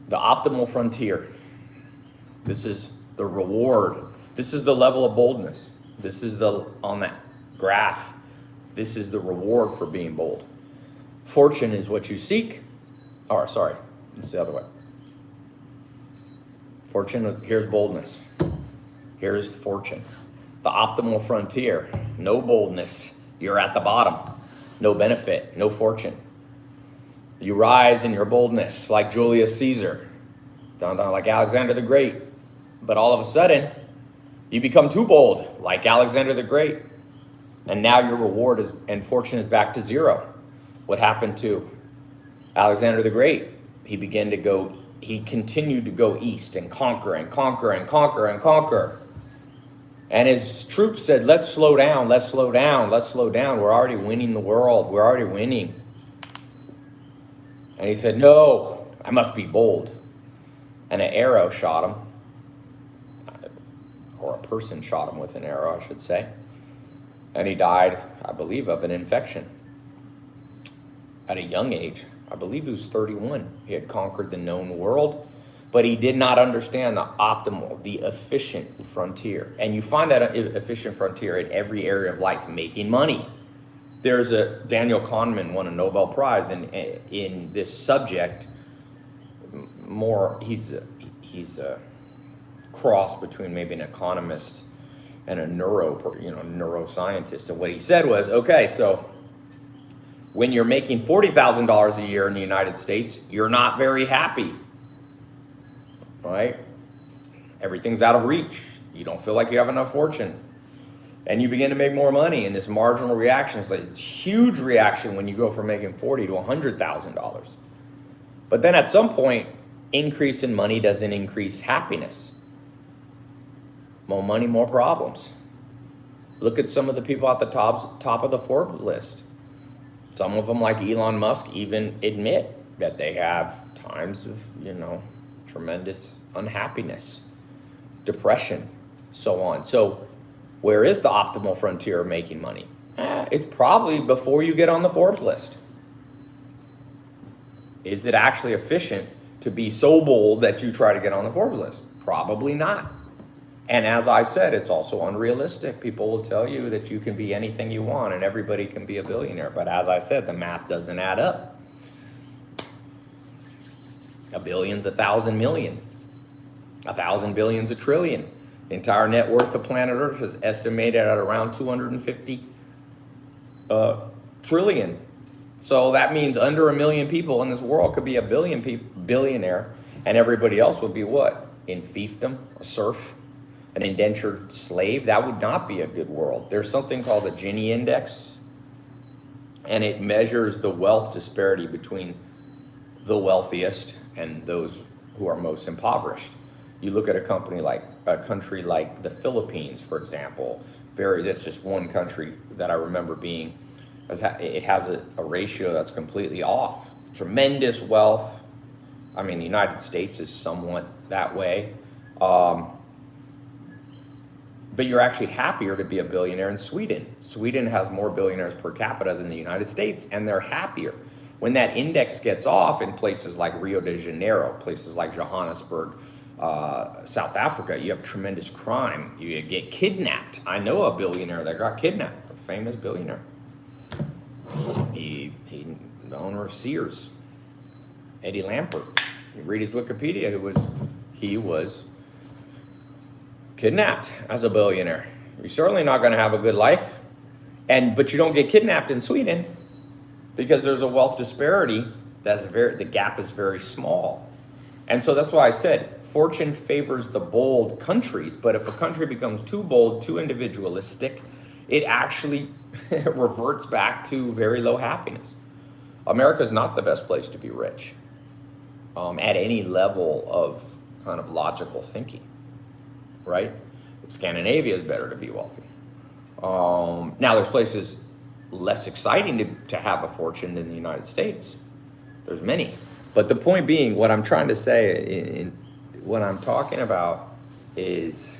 The optimal frontier. This is the reward. This is the level of boldness. This is on that graph. This is the reward for being bold. Fortune is what you seek. Or sorry, it's the other way. Fortune, here's boldness. Here's fortune. The optimal frontier, no boldness. You're at the bottom. No benefit, no fortune. You rise in your boldness like Julius Caesar, down like Alexander the Great. But all of a sudden, you become too bold like Alexander the Great. And now your reward and fortune is back to zero. What happened to Alexander the Great? He continued to go east and conquer and conquer and conquer and conquer. And his troops said, let's slow down, let's slow down, let's slow down. We're already winning the world. We're already winning. And he said, no, I must be bold. And an arrow shot him. Or a person shot him with an arrow, I should say. And he died, I believe, of an infection. At a young age. I believe he was 31. He had conquered the known world. But he did not understand the optimal, the efficient frontier. And you find that efficient frontier in every area of life, making money. There's Daniel Kahneman won a Nobel Prize in this subject. He's a cross between maybe an economist and a neuroscientist. And what he said was, okay, so when you're making $40,000 a year in the United States, you're not very happy. Right? Everything's out of reach. You don't feel like you have enough fortune. And you begin to make more money, and this marginal reaction is like this huge reaction when you go from making $40,000 to $100,000. But then at some point, increase in money doesn't increase happiness. More money, more problems. Look at some of the people at the top of the Forbes list. Some of them, like Elon Musk, even admit that they have times of, tremendous unhappiness, depression, so on. So where is the optimal frontier of making money? It's probably before you get on the Forbes list. Is it actually efficient to be so bold that you try to get on the Forbes list? Probably not. And as I said, it's also unrealistic. People will tell you that you can be anything you want and everybody can be a billionaire. But as I said, the math doesn't add up. A billion's 1,000 million. 1,000 billion's a trillion. The entire net worth of planet Earth is estimated at around 250 trillion. So that means under 1 million people in this world could be a billionaire, and everybody else would be what? In fiefdom, a serf, an indentured slave. That would not be a good world. There's something called the Gini Index, and it measures the wealth disparity between the wealthiest and those who are most impoverished. You look at a country like the Philippines, for example. That's just one country that I remember it has a ratio that's completely off. Tremendous wealth. I mean, the United States is somewhat that way. But you're actually happier to be a billionaire in Sweden. Sweden has more billionaires per capita than the United States, and they're happier. When that index gets off in places like Rio de Janeiro, places like Johannesburg, South Africa, you have tremendous crime. You get kidnapped. I know a billionaire that got kidnapped, a famous billionaire. He the owner of Sears, Eddie Lampert. You read his Wikipedia, he was kidnapped as a billionaire. You're certainly not going to have a good life, but you don't get kidnapped in Sweden. Because there's a wealth disparity the gap is very small. And so that's why I said fortune favors the bold countries, but if a country becomes too bold, too individualistic, it actually reverts back to very low happiness. America is not the best place to be rich at any level of kind of logical thinking, right? Scandinavia is better to be wealthy. Now there's places less exciting to have a fortune than the United States. There's many. But the point being, what I'm trying to say, what I'm talking about is,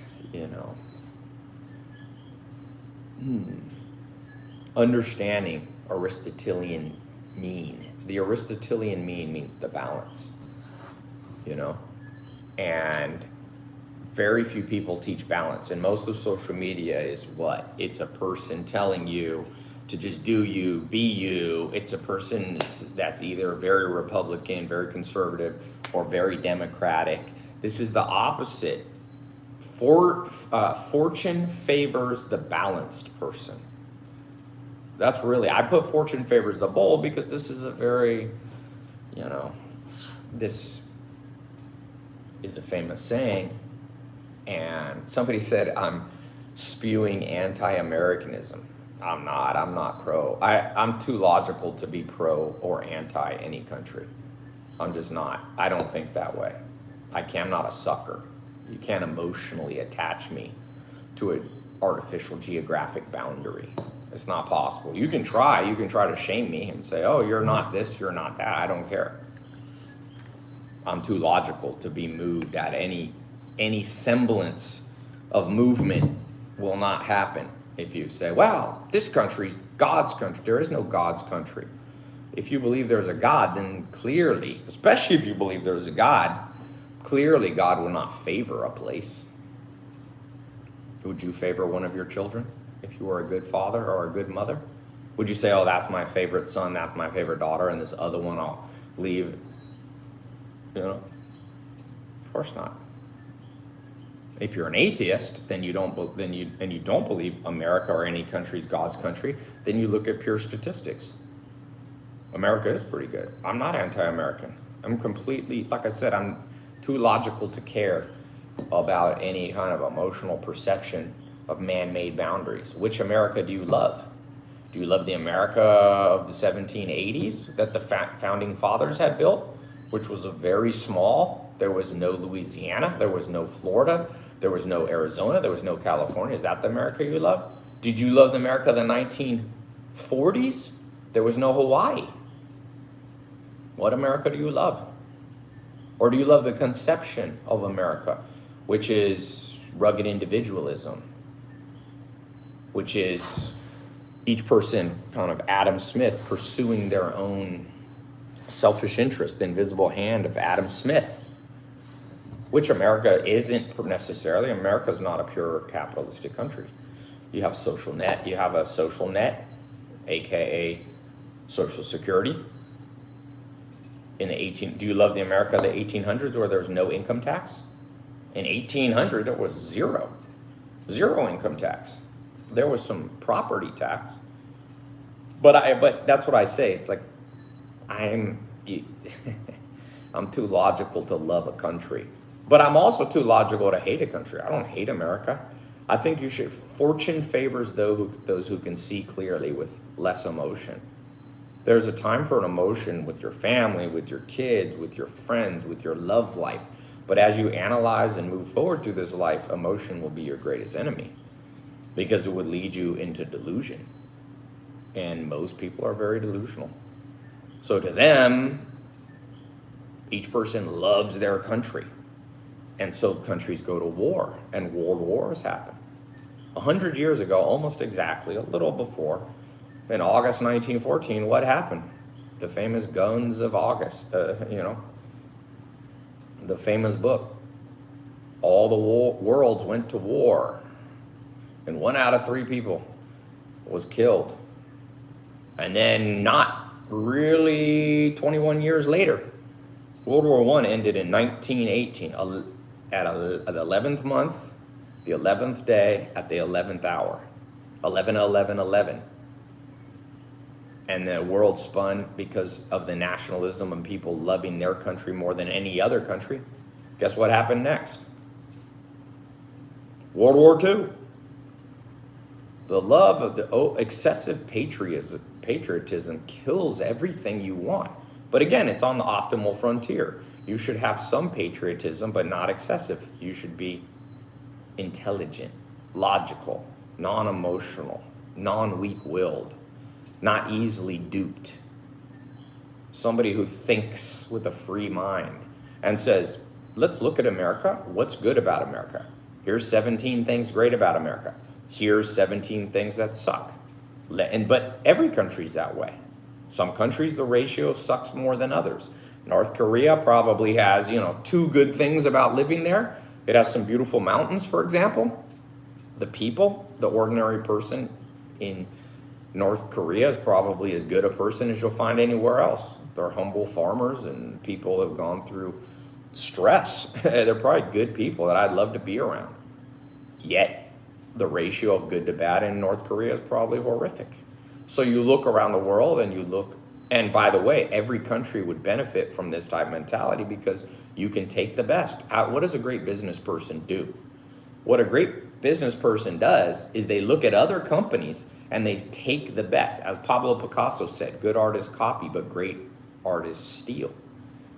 understanding Aristotelian mean. The Aristotelian mean means the balance. you know, and very few people teach balance. And most of social media is what? It's a person telling you to just do you, be you. It's a person that's either very Republican, very conservative, or very Democratic. This is the opposite. Fortune favors the balanced person. That's really, I put fortune favors the bold because this is a very, you know, this is a famous saying. And somebody said, I'm spewing anti-Americanism. I'm not pro. I'm too logical to be pro or anti any country. I'm just not. I don't think that way. I'm not a sucker. You can't emotionally attach me to an artificial geographic boundary. It's not possible. You can try to shame me and say, oh, you're not this, you're not that. I don't care. I'm too logical to be moved at any semblance of movement will not happen. If you say, well, this country's God's country. There is no God's country. If you believe there's a God, then clearly, especially if you believe there's a God, clearly God will not favor a place. Would you favor one of your children if you were a good father or a good mother? Would you say, oh, that's my favorite son, that's my favorite daughter, and this other one I'll leave? You know, of course not. If you're an atheist, then you don't believe America or any country's God's country, then you look at pure statistics. America is pretty good. I'm not anti-American. I'm completely, like I said, I'm too logical to care about any kind of emotional perception of man-made boundaries. Which America do you love? Do you love the America of the 1780s that the founding fathers had built, which was a very small? There was no Louisiana, there was no Florida, there was no Arizona, there was no California. Is that the America you love? Did you love the America of the 1940s? There was no Hawaii. What America do you love? Or do you love the conception of America, which is rugged individualism, which is each person, kind of Adam Smith, pursuing their own selfish interest, the invisible hand of Adam Smith? Which America isn't necessarily. America's not a pure capitalistic country. You have social net, aka Social Security. Do you love the America of the 1800s where there's no income tax? In 1800, there was zero income tax. There was some property tax. But that's what I say. It's like, I'm too logical to love a country. But I'm also too logical to hate a country. I don't hate America. I think fortune favors those who can see clearly with less emotion. There's a time for an emotion with your family, with your kids, with your friends, with your love life. But as you analyze and move forward through this life, emotion will be your greatest enemy because it would lead you into delusion. And most people are very delusional. So to them, each person loves their country. And so countries go to war, and world wars happen. 100 years ago, almost exactly, a little before, in August 1914, what happened? The famous Guns of August, the famous book. All the worlds went to war, and 1 out of 3 people was killed. And then not really 21 years later, World War I ended in 1918, at the 11th month, the 11th day, at the 11th hour, 11/11/11. And the world spun because of the nationalism and people loving their country more than any other country. Guess what happened next? World War II. The love of the excessive patriotism kills everything you want. But again, it's on the optimal frontier. You should have some patriotism, but not excessive. You should be intelligent, logical, non-emotional, non-weak-willed, not easily duped. Somebody who thinks with a free mind and says, let's look at America. What's good about America? Here's 17 things great about America. Here's 17 things that suck. But every country's that way. Some countries, the ratio sucks more than others. North Korea probably has, two good things about living there. It has some beautiful mountains, for example. The people, the ordinary person in North Korea is probably as good a person as you'll find anywhere else. They're humble farmers and people have gone through stress. They're probably good people that I'd love to be around. Yet, the ratio of good to bad in North Korea is probably horrific. So you look around the world and by the way, every country would benefit from this type of mentality because you can take the best. What does a great business person do? What a great business person does is they look at other companies and they take the best. As Pablo Picasso said, good artists copy, but great artists steal.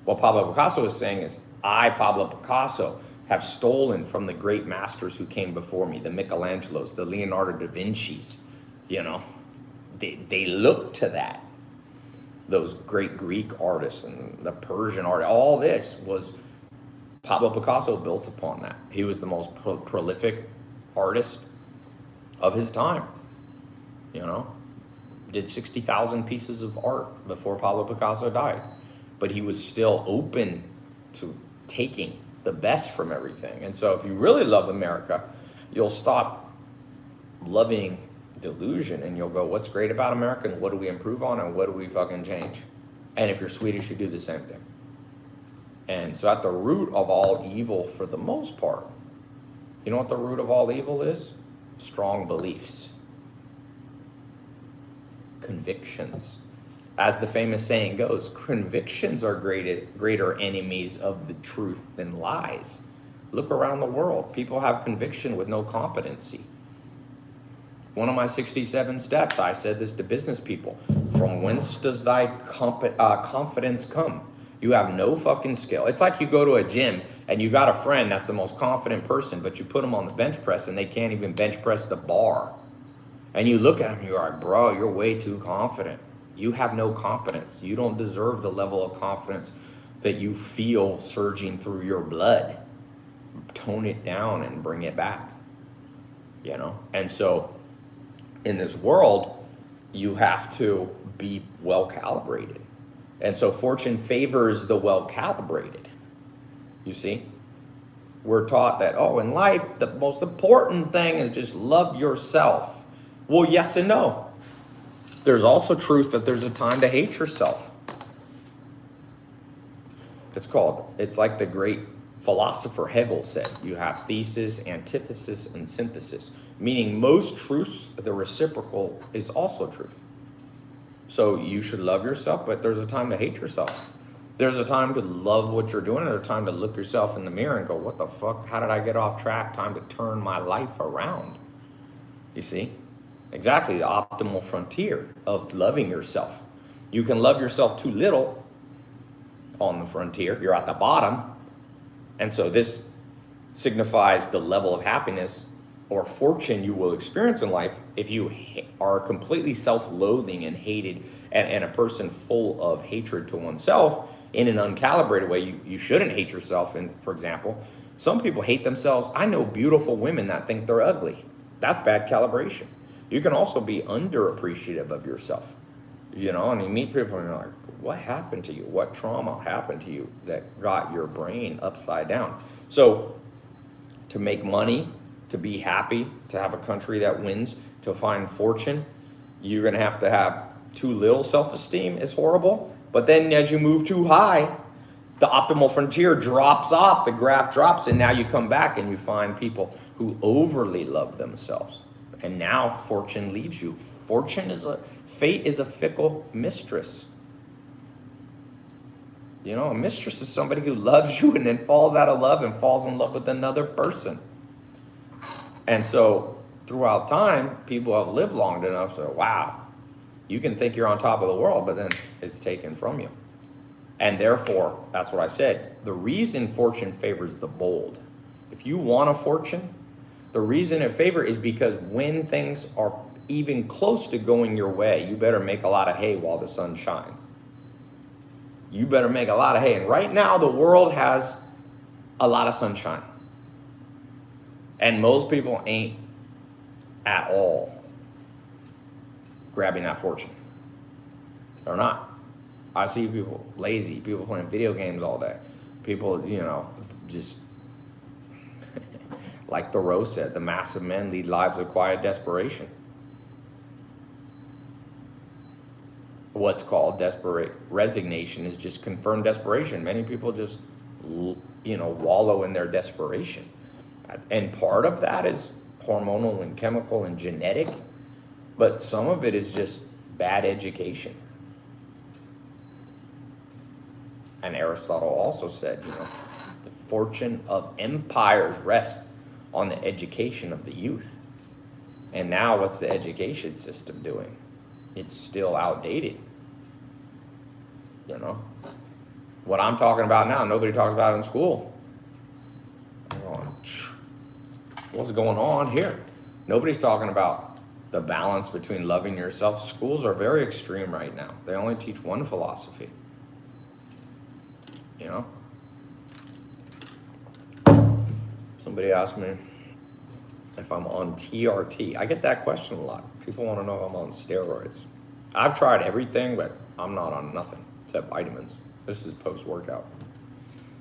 What Pablo Picasso is saying is, I, Pablo Picasso, have stolen from the great masters who came before me, the Michelangelos, the Leonardo da Vinci's, They look to that. Those great Greek artists and the Persian art, all this was Pablo Picasso built upon that. He was the most prolific artist of his time, Did 60,000 pieces of art before Pablo Picasso died. But he was still open to taking the best from everything. And so if you really love America, you'll stop loving delusion and you'll go, what's great about America and what do we improve on and what do we fucking change? And if you're Swedish, you do the same thing. And so at the root of all evil, for the most part, you know what the root of all evil is? Strong beliefs. Convictions. As the famous saying goes, convictions are greater enemies of the truth than lies. Look around the world. People have conviction with no competency. One of my 67 steps, I said this to business people. From whence does thy confidence come? You have no fucking skill. It's like you go to a gym and you got a friend that's the most confident person, but you put them on the bench press and they can't even bench press the bar. And you look at them and you're like, bro, you're way too confident. You have no competence. You don't deserve the level of confidence that you feel surging through your blood. Tone it down and bring it back, And so in this world, you have to be well calibrated. And so fortune favors the well calibrated. You see? We're taught that, in life, the most important thing is just love yourself. Well, yes and no. There's also truth that there's a time to hate yourself. It's like the great philosopher Hegel said, you have thesis, antithesis, and synthesis, meaning most truths, the reciprocal is also truth. So you should love yourself, but there's a time to hate yourself. There's a time to love what you're doing, and there's a time to look yourself in the mirror and go, what the fuck, how did I get off track? Time to turn my life around. You see? Exactly, the optimal frontier of loving yourself. You can love yourself too little on the frontier. You're at the bottom. And so this signifies the level of happiness or fortune you will experience in life if you are completely self-loathing and hated and a person full of hatred to oneself in an uncalibrated way. You shouldn't hate yourself. And for example, some people hate themselves. I know beautiful women that think they're ugly. That's bad calibration. You can also be underappreciative of yourself, and you meet people and you're like, what happened to you? What trauma happened to you that got your brain upside down? So to make money, to be happy, to have a country that wins, to find fortune, you're going to have too little self-esteem is horrible. But then as you move too high, the optimal frontier drops off, the graph drops, and now you come back and you find people who overly love themselves. And now fortune leaves you. Fate is a fickle mistress. A mistress is somebody who loves you and then falls out of love and falls in love with another person. And so throughout time, people have lived long enough to, wow, you can think you're on top of the world, but then it's taken from you. And therefore, that's what I said. The reason fortune favors the bold. If you want a fortune, the reason it favors is because when things are even close to going your way, you better make a lot of hay while the sun shines. You better make a lot of hay. And right now, the world has a lot of sunshine. And most people ain't at all grabbing that fortune. They're not. I see people lazy, people playing video games all day. People, just like Thoreau said, the mass of men lead lives of quiet desperation. What's called desperate resignation is just confirmed desperation. Many people just, wallow in their desperation. And part of that is hormonal and chemical and genetic, but some of it is just bad education. And Aristotle also said, the fortune of empires rests on the education of the youth. And now what's the education system doing? It's still outdated. What I'm talking about now, nobody talks about it in school. What's going on here? Nobody's talking about the balance between loving yourself. Schools are very extreme right now. They only teach one philosophy. Somebody asked me if I'm on TRT. I get that question a lot. People want to know if I'm on steroids. I've tried everything, but I'm not on nothing except vitamins. This is post-workout.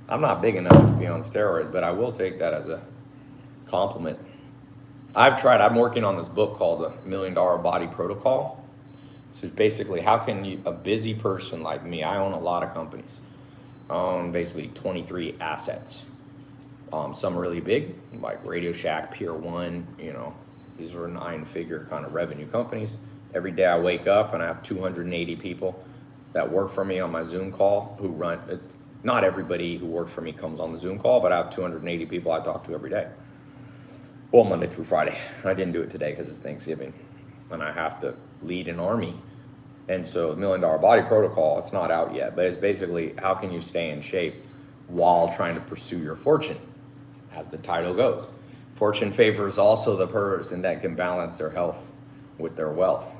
I'm not big enough to be on steroids, but I will take that as a compliment. I'm working on this book called The $1 Million Body Protocol. So it's basically, how can a busy person like me, I own a lot of companies. I own basically 23 assets. Some really big, like Radio Shack, Pier 1, these are 9-figure kind of revenue companies. Every day I wake up and I have 280 people that work for me on my Zoom call who run, not everybody who works for me comes on the Zoom call, but I have 280 people I talk to every day. Well, Monday through Friday. I didn't do it today because it's Thanksgiving and I have to lead an army. And so the $1 Million Body Protocol, it's not out yet, but it's basically how can you stay in shape while trying to pursue your fortune, as the title goes. Fortune favors also the person that can balance their health with their wealth,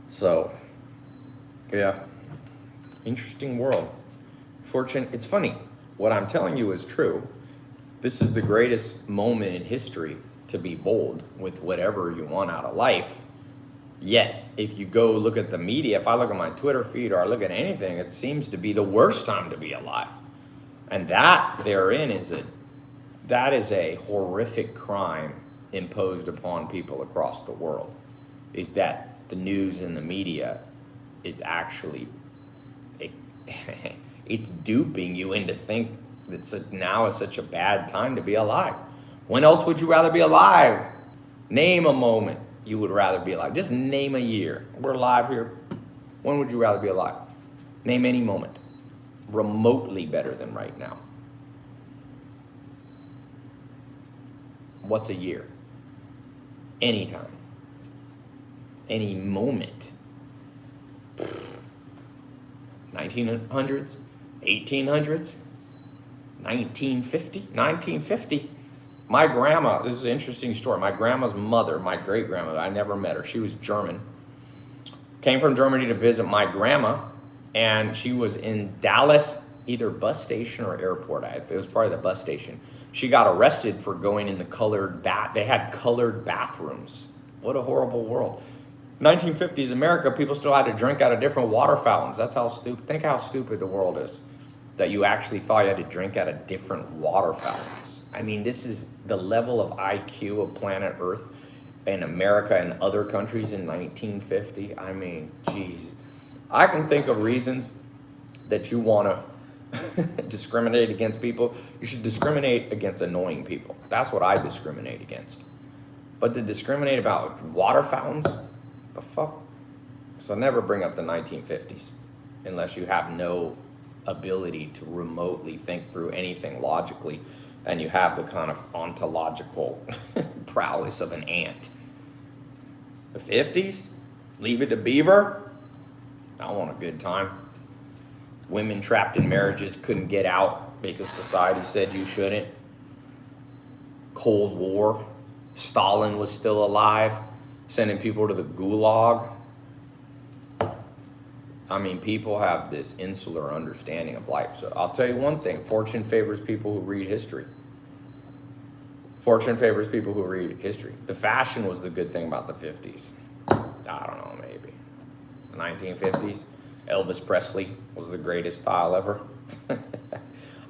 So, yeah, interesting world. Fortune, it's funny. What I'm telling you is true. This is the greatest moment in history to be bold with whatever you want out of life. Yet, if you go look at the media, if I look at my Twitter feed or I look at anything, it seems to be the worst time to be alive. And that therein is a horrific crime imposed upon people across the world, is that the news and the media is actually, it's duping you into think that now is such a bad time to be alive. When else would you rather be alive? Name a moment you would rather be alive. Just name a year. We're alive here. When would you rather be alive? Name any moment. Remotely better than right now. What's a year? Anytime. Any moment. 1900s? 1800s? 1950? My grandma, this is an interesting story. My grandma's mother, my great-grandmother, I never met her. She was German. Came from Germany to visit my grandma, and she was in Dallas, either bus station or airport. It was probably the bus station. She got arrested for going in the colored they had colored bathrooms. What a horrible world. 1950s America, people still had to drink out of different water fountains. That's how stupid, think how stupid the world is, that you actually thought you had to drink out of different water fountains. I mean, this is the level of IQ of planet Earth in America and other countries in 1950. I mean, geez. I can think of reasons that you want to discriminate against people. You should discriminate against annoying people. That's what I discriminate against. But to discriminate about water fountains, the fuck? So never bring up the 1950s unless you have no ability to remotely think through anything logically and you have the kind of ontological prowess of an ant. The 50s? Leave it to Beaver? I want a good time. Women trapped in marriages couldn't get out because society said you shouldn't. Cold War. Stalin was still alive, sending people to the gulag. I mean, people have this insular understanding of life. So I'll tell you one thing, fortune favors people who read history. Fortune favors people who read history. The fashion was the good thing about the 50s. I don't know, maybe. 1950s. Elvis Presley was the greatest style ever.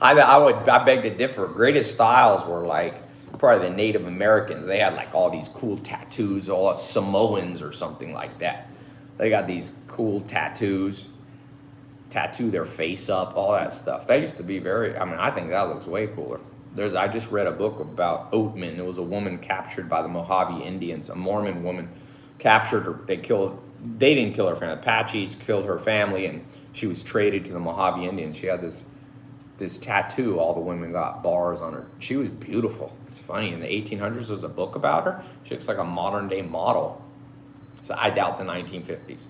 I beg to differ. Greatest styles were like probably the Native Americans. They had like all these cool tattoos, all Samoans or something like that. They got these cool tattoos, tattoo their face up, all that stuff. That used to be I think that looks way cooler. I just read a book about Oatman. There was a woman captured by the Mojave Indians, a Mormon woman captured her. They didn't kill her family. Apaches killed her family, and she was traded to the Mojave Indians. She had this tattoo. All the women got bars on her. She was beautiful. It's funny. In the 1800s, there's a book about her. She looks like a modern day model. So I doubt the 1950s,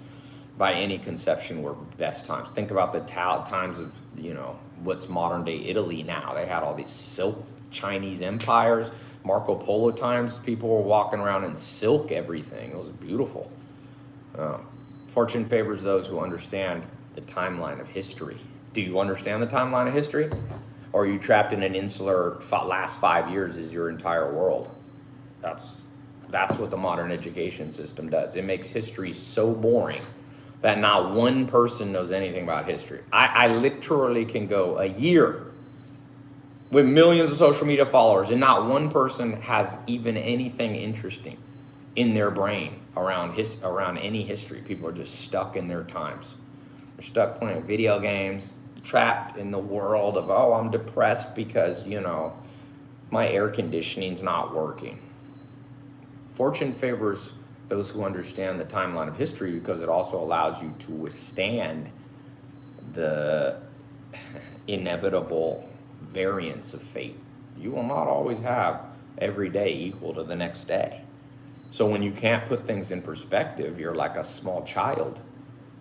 by any conception, were best times. Think about the times of, what's modern day Italy now. They had all these silk Chinese empires. Marco Polo times, people were walking around in silk everything. It was beautiful. Fortune favors those who understand the timeline of history. Do you understand the timeline of history? Or are you trapped in an insular last 5 years is your entire world? That's what the modern education system does. It makes history so boring that not one person knows anything about history. I literally can go a year with millions of social media followers and not one person has even anything interesting in their brain around any history. People are just stuck in their times. They're stuck playing video games, trapped in the world of, I'm depressed because, my air conditioning's not working. Fortune favors those who understand the timeline of history because it also allows you to withstand the inevitable variance of fate. You will not always have every day equal to the next day. So when you can't put things in perspective, you're like a small child.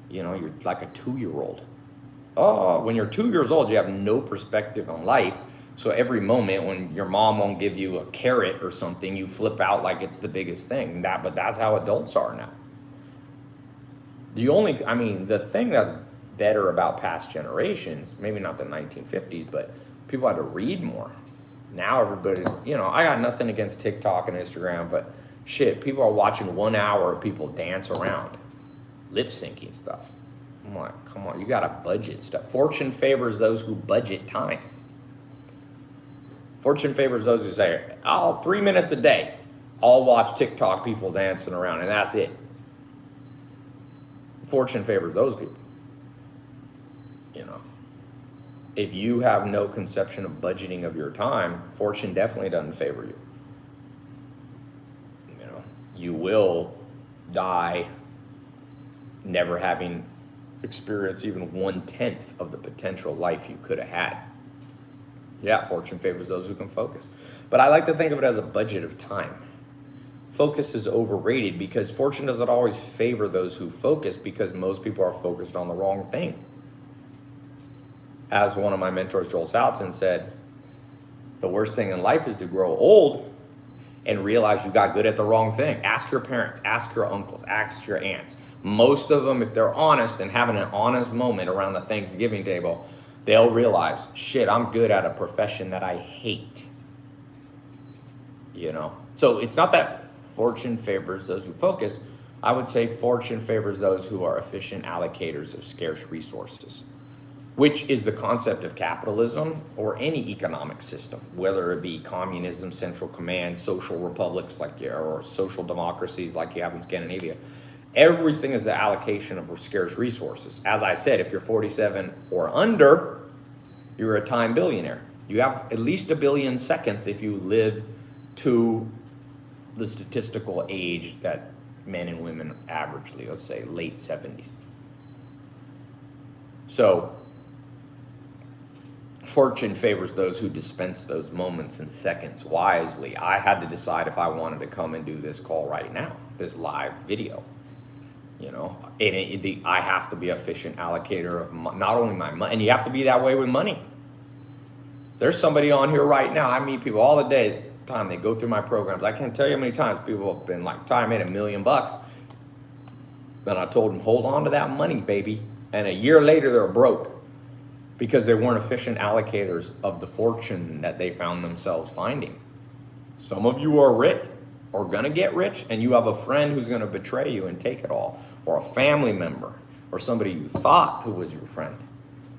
You're like a 2-year-old. When you're 2 years old, you have no perspective on life. So every moment when your mom won't give you a carrot or something, you flip out like it's the biggest thing. But that's how adults are now. The thing that's better about past generations, maybe not the 1950s, but people had to read more. Now everybody, I got nothing against TikTok and Instagram, but shit, people are watching 1 hour of people dance around, lip syncing stuff. I'm like, come on, you gotta budget stuff. Fortune favors those who budget time. Fortune favors those who say, 3 minutes a day, I'll watch TikTok people dancing around, and that's it. Fortune favors those people. If you have no conception of budgeting of your time, fortune definitely doesn't favor you. You will die never having experienced even 1/10 of the potential life you could have had. Yeah, fortune favors those who can focus. But I like to think of it as a budget of time. Focus is overrated because fortune doesn't always favor those who focus because most people are focused on the wrong thing. As one of my mentors, Joel Salatin, said, the worst thing in life is to grow old and realize you got good at the wrong thing. Ask your parents, ask your uncles, ask your aunts. Most of them, if they're honest and having an honest moment around the Thanksgiving table, they'll realize, shit, I'm good at a profession that I hate. So it's not that fortune favors those who focus. I would say fortune favors those who are efficient allocators of scarce resources, which is the concept of capitalism or any economic system, whether it be communism, central command, social republics or social democracies like you have in Scandinavia. Everything is the allocation of scarce resources. As I said, if you're 47 or under, you're a time billionaire. You have at least 1 billion seconds if you live to the statistical age that men and women averagely, let's say late 70s. So, fortune favors those who dispense those moments and seconds wisely. I had to decide if I wanted to come and do this call right now, this live video. I have to be an efficient allocator of not only my money, and you have to be that way with money. There's somebody on here right now. I meet people all the time. They go through my programs. I can't tell you how many times people have been like, Ty, I made $1 million. Then I told them, hold on to that money, baby. And a year later, they're broke because they weren't efficient allocators of the fortune that they found themselves finding. Some of you are rich or gonna get rich, and you have a friend who's gonna betray you and take it all, or a family member. or somebody you thought who was your friend.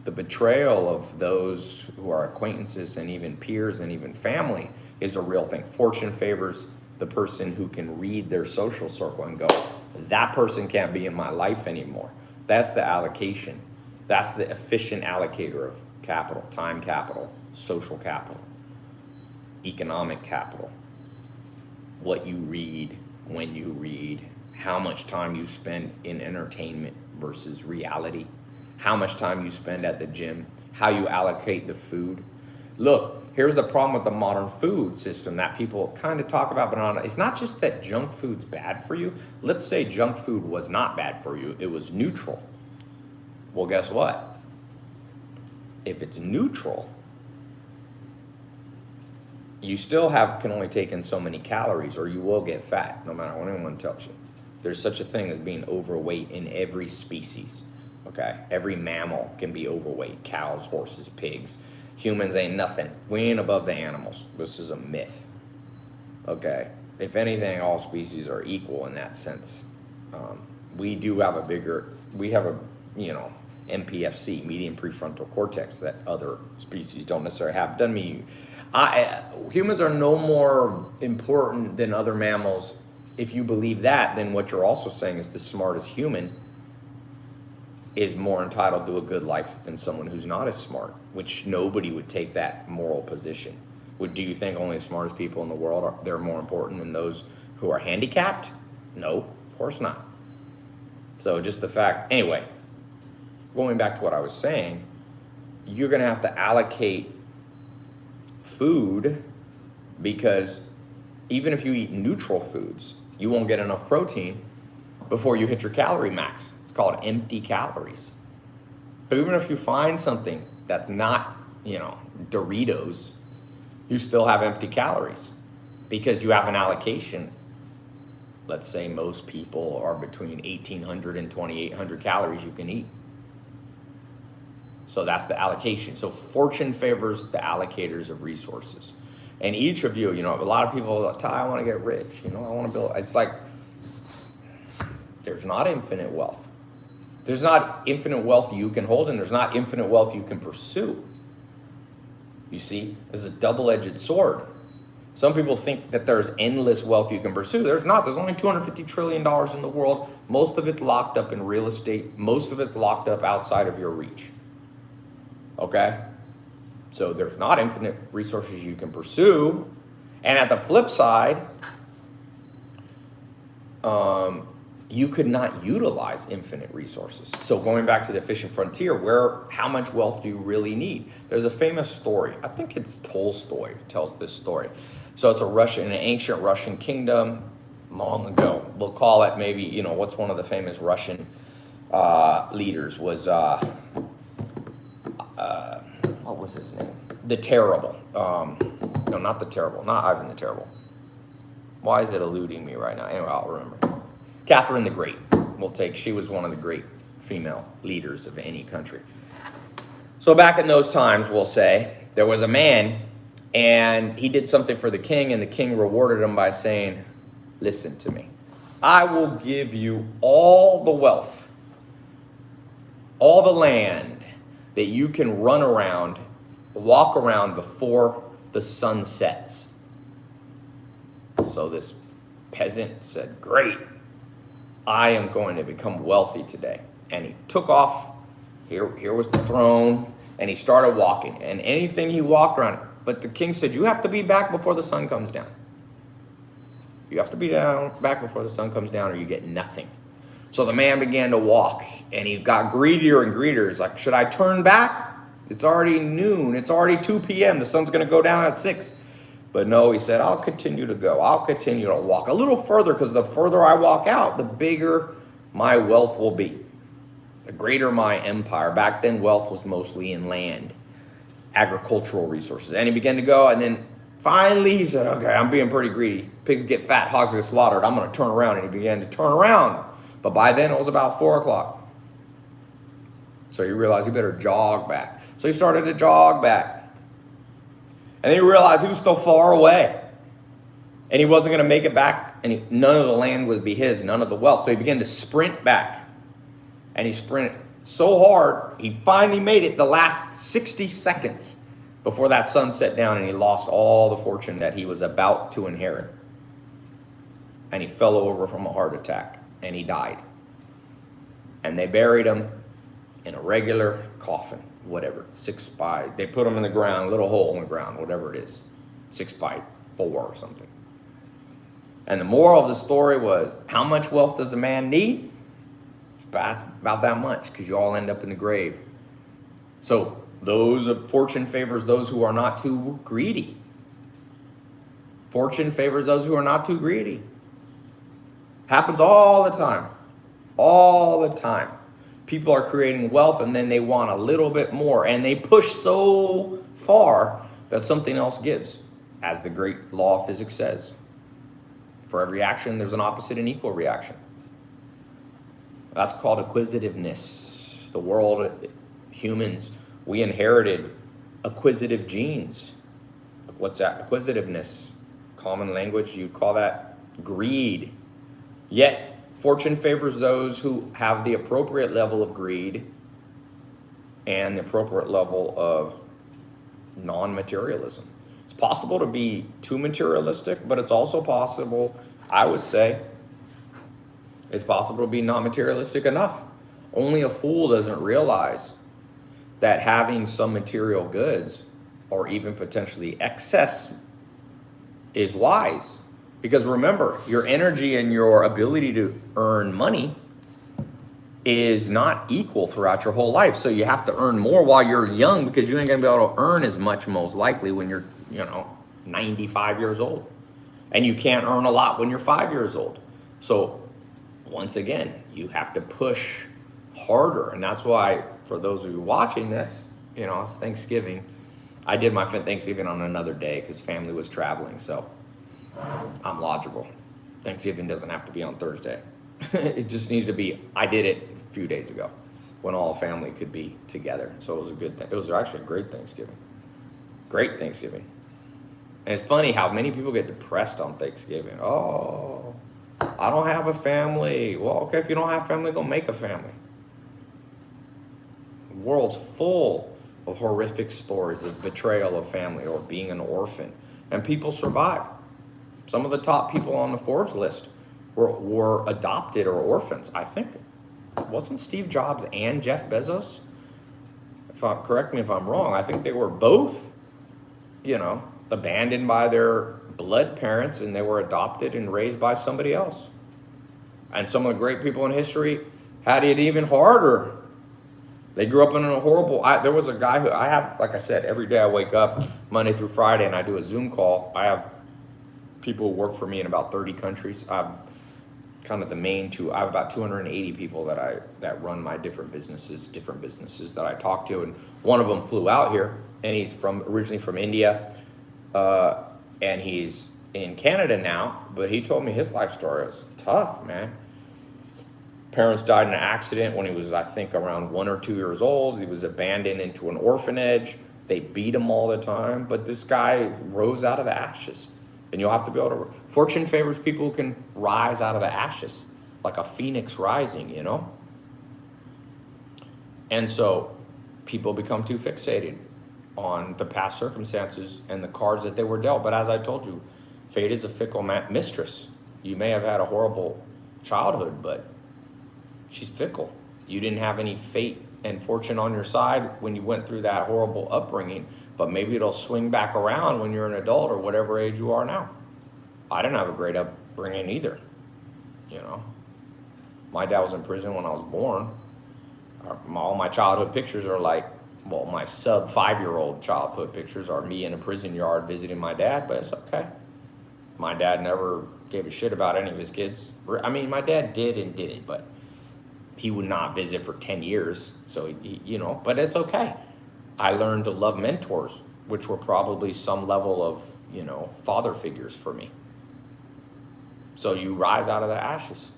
The betrayal of those who are acquaintances and even peers and even family is a real thing. Fortune favors the person who can read their social circle and go, that person can't be in my life anymore. That's the allocation. That's the efficient allocator of capital, time capital, social capital, economic capital. What you read, when you read, how much time you spend in entertainment versus reality, how much time you spend at the gym, how you allocate the food. Look, here's the problem with the modern food system that people kind of talk about, but it's not just that junk food's bad for you. Let's say junk food was not bad for you, it was neutral. Well, guess what? If it's neutral, you still can only take in so many calories, or you will get fat, no matter what anyone tells you. There's such a thing as being overweight in every species, okay? Every mammal can be overweight, cows, horses, pigs. Humans ain't nothing. We ain't above the animals. This is a myth, okay? If anything, all species are equal in that sense. We do have MPFC, median prefrontal cortex, that other species don't necessarily have. Doesn't mean humans are no more important than other mammals. If you believe that, then what you're also saying is the smartest human is more entitled to a good life than someone who's not as smart, which nobody would take that moral position. Do you think only the smartest people in the world they're more important than those who are handicapped? No, of course not. So just the fact, anyway, going back to what I was saying, you're gonna have to allocate food, because even if you eat neutral foods, you won't get enough protein before you hit your calorie max. It's called empty calories. But even if you find something that's not, Doritos, you still have empty calories because you have an allocation. Let's say most people are between 1,800 and 2,800 calories you can eat. So that's the allocation. So fortune favors the allocators of resources. And each of you, a lot of people are like, I want to get rich, I want to build. It's like, there's not infinite wealth. There's not infinite wealth you can hold, and there's not infinite wealth you can pursue. You see, it's a double-edged sword. Some people think that there's endless wealth you can pursue. There's not. There's only $250 trillion in the world. Most of it's locked up in real estate. Most of it's locked up outside of your reach. Okay? So there's not infinite resources you can pursue. And at the flip side, you could not utilize infinite resources. So going back to the efficient frontier, how much wealth do you really need? There's a famous story. I think it's Tolstoy tells this story. So it's an ancient Russian kingdom long ago. We'll call it maybe, what's one of the famous Russian leaders was, what was his name? The Terrible. No, not the Terrible. Not Ivan the Terrible. Why is it eluding me right now? Anyway, I'll remember. Catherine the Great. She was one of the great female leaders of any country. So back in those times, we'll say, there was a man, and he did something for the king, and the king rewarded him by saying, listen to me. I will give you all the wealth, all the land that you can run around, walk around before the sun sets. So this peasant said, great, I am going to become wealthy today. And he took off, here was the throne, and he started walking. And anything he walked around, but the king said, you have to be back before the sun comes down. You have to be back before the sun comes down, or you get nothing. So the man began to walk, and he got greedier and greedier. He's like, should I turn back? It's already noon. It's already 2 p.m. The sun's going to go down at 6. But no, he said, I'll continue to go. I'll continue to walk a little further, because the further I walk out, the bigger my wealth will be, the greater my empire. Back then, wealth was mostly in land, agricultural resources. And he began to go, and then finally he said, okay, I'm being pretty greedy. Pigs get fat, hogs get slaughtered. I'm going to turn around. And he began to turn around. But by then, it was about 4 o'clock. So he realized he better jog back. So he started to jog back. And then he realized he was still far away. And he wasn't going to make it back. And none of the land would be his, none of the wealth. So he began to sprint back. And he sprinted so hard, he finally made it the last 60 seconds before that sun set down, and he lost all the fortune that he was about to inherit. And he fell over from a heart attack, and he died. And they buried him in a regular coffin, whatever, they put him in the ground, little hole in the ground, whatever it is, 6x4 or something. And the moral of the story was, how much wealth does a man need? About that much, because you all end up in the grave. So fortune favors those who are not too greedy. Fortune favors those who are not too greedy. Happens all the time. All the time. People are creating wealth and then they want a little bit more, and they push so far that something else gives, as the great law of physics says. For every action, there's an opposite and equal reaction. That's called acquisitiveness. The world, humans, we inherited acquisitive genes. What's that? Acquisitiveness. Common language, you'd call that greed. Yet, fortune favors those who have the appropriate level of greed and the appropriate level of non-materialism. It's possible to be too materialistic, but it's also possible, I would say, it's possible to be not materialistic enough. Only a fool doesn't realize that having some material goods, or even potentially excess, is wise. Because remember, your energy and your ability to earn money is not equal throughout your whole life. So you have to earn more while you're young, because you ain't gonna be able to earn as much most likely when you're, 95 years old. And you can't earn a lot when you're 5 years old. So once again, you have to push harder. And that's why, for those of you watching this, it's Thanksgiving. I did my Thanksgiving on another day because family was traveling. So I'm logical. Thanksgiving doesn't have to be on Thursday. It just needs to be, I did it a few days ago when all the family could be together. So it was a good thing. It was actually a great Thanksgiving. Great Thanksgiving. And it's funny how many people get depressed on Thanksgiving. Oh, I don't have a family. Well, okay, if you don't have family, go make a family. The world's full of horrific stories of betrayal of family or being an orphan. And people survive. Some of the top people on the Forbes list were adopted or orphans. I think, wasn't Steve Jobs and Jeff Bezos? Correct me if I'm wrong. I think they were both, abandoned by their blood parents, and they were adopted and raised by somebody else. And some of the great people in history had it even harder. They grew up in a horrible, there was a guy who I have, like I said, every day I wake up Monday through Friday and I do a Zoom call. I have people who work for me in about 30 countries. I'm kind of the main two. I have about 280 people that run my different businesses that I talk to. And one of them flew out here, and he's originally from India. And he's in Canada now, but he told me his life story was tough, man. Parents died in an accident when he was, I think, around 1 or 2 years old. He was abandoned into an orphanage. They beat him all the time, but this guy rose out of the ashes. And you'll have to be able to, fortune favors people who can rise out of the ashes, like a phoenix rising, And so people become too fixated on the past circumstances and the cards that they were dealt. But as I told you, fate is a fickle mistress. You may have had a horrible childhood, but she's fickle. You didn't have any fate and fortune on your side when you went through that horrible upbringing, but maybe it'll swing back around when you're an adult or whatever age you are now. I didn't have a great upbringing either. My dad was in prison when I was born. All my childhood pictures are my sub 5-year-old childhood pictures are me in a prison yard visiting my dad, but it's okay. My dad never gave a shit about any of his kids. I mean, my dad did and didn't, but he would not visit for 10 years. So, but it's okay. I learned to love mentors, which were probably some level of, father figures for me. So you rise out of the ashes.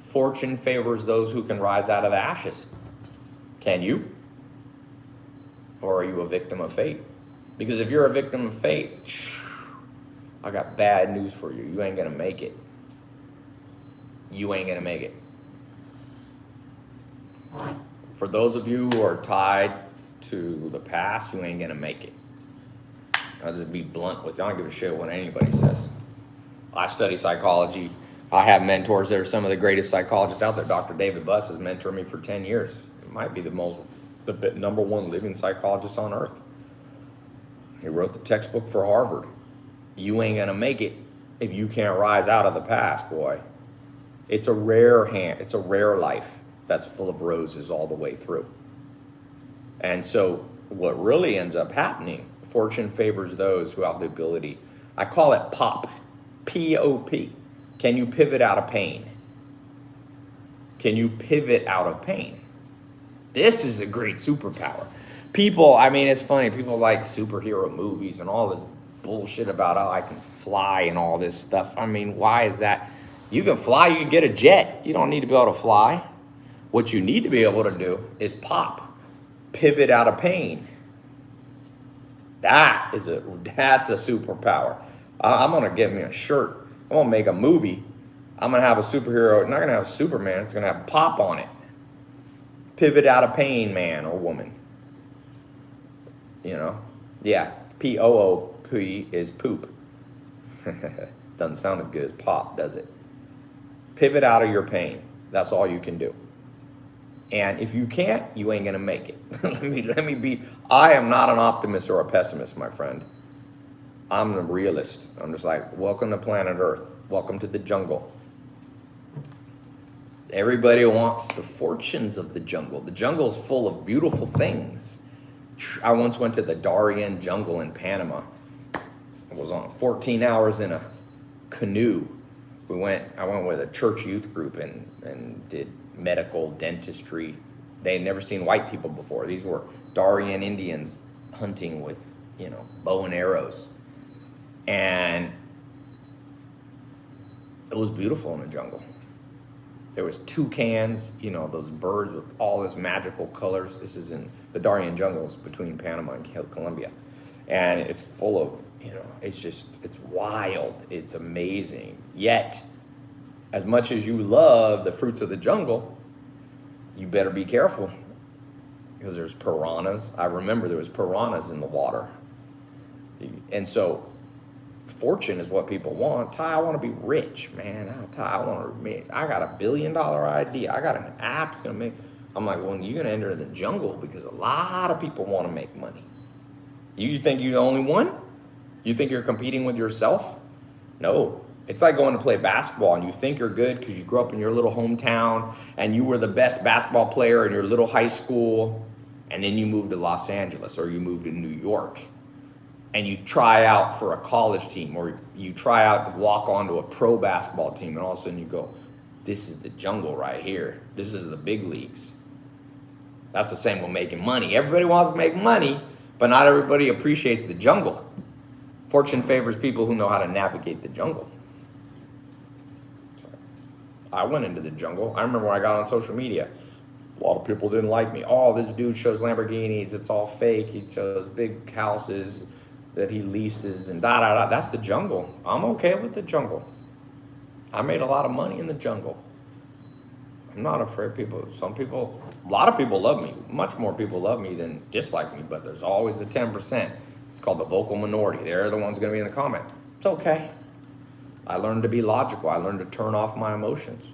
Fortune favors those who can rise out of the ashes. Can you? Or are you a victim of fate? Because if you're a victim of fate, I got bad news for you. You ain't gonna make it. You ain't gonna make it. For those of you who are tied to the past, you ain't gonna make it. I'll just be blunt with you. I don't give a shit what anybody says. I study psychology. I have mentors that are some of the greatest psychologists out there. Dr. David Buss has mentored me for 10 years. He might be the number one living psychologist on earth. He wrote the textbook for Harvard. You ain't gonna make it if you can't rise out of the past, boy. It's a rare life that's full of roses all the way through. And so what really ends up happening, fortune favors those who have the ability. I call it POP, P-O-P. Can you pivot out of pain? Can you pivot out of pain? This is a great superpower. People, I mean, it's funny, people like superhero movies and all this bullshit about, oh, I can fly and all this stuff. I mean, why is that? You can fly, you can get a jet. You don't need to be able to fly. What you need to be able to do is pivot out of pain. That's a superpower. I'm gonna get me a shirt. I'm gonna make a movie. I'm gonna have a superhero. I'm not gonna have Superman. It's gonna have POP on it. Pivot out of pain, man or woman. You know, yeah. P-O-O-P is poop. Doesn't sound as good as pop, does it? Pivot out of your pain. That's all you can do. And if you can't, you ain't gonna make it. I am not an optimist or a pessimist, my friend. I'm a realist. I'm just like, welcome to planet Earth. Welcome to the jungle. Everybody wants the fortunes of the jungle. The jungle is full of beautiful things. I once went to the Darien jungle in Panama. I was on 14 hours in a canoe. I went with a church youth group and did medical dentistry. They had never seen white people before. These were Darien Indians hunting with, bow and arrows. And it was beautiful in the jungle. There was toucans, those birds with all this magical colors. This is in the Darien jungles between Panama and Colombia. And it's full of, it's wild. It's amazing. Yet, as much as you love the fruits of the jungle, you better be careful because there's piranhas. I remember there was piranhas in the water. And so fortune is what people want. Ty, I want to be rich, man. I got $1 billion idea. I got an app that's going to make. I'm like, well, you're going to enter the jungle because a lot of people want to make money. You think you're the only one? You think you're competing with yourself? No. It's like going to play basketball and you think you're good because you grew up in your little hometown and you were the best basketball player in your little high school, and then you moved to Los Angeles or you moved to New York and you try out for a college team or you try out to walk onto a pro basketball team, and all of a sudden you go, this is the jungle right here. This is the big leagues. That's the same with making money. Everybody wants to make money, but not everybody appreciates the jungle. Fortune favors people who know how to navigate the jungle. I went into the jungle. I remember when I got on social media, a lot of people didn't like me. Oh, this dude shows Lamborghinis. It's all fake. He shows big houses that he leases and da-da-da. That's the jungle. I'm okay with the jungle. I made a lot of money in the jungle. I'm not afraid of people. A lot of people love me. Much more people love me than dislike me, but there's always the 10%. It's called the vocal minority. They're the ones going to be in the comment. It's okay. I learned to be logical. I learned to turn off my emotions.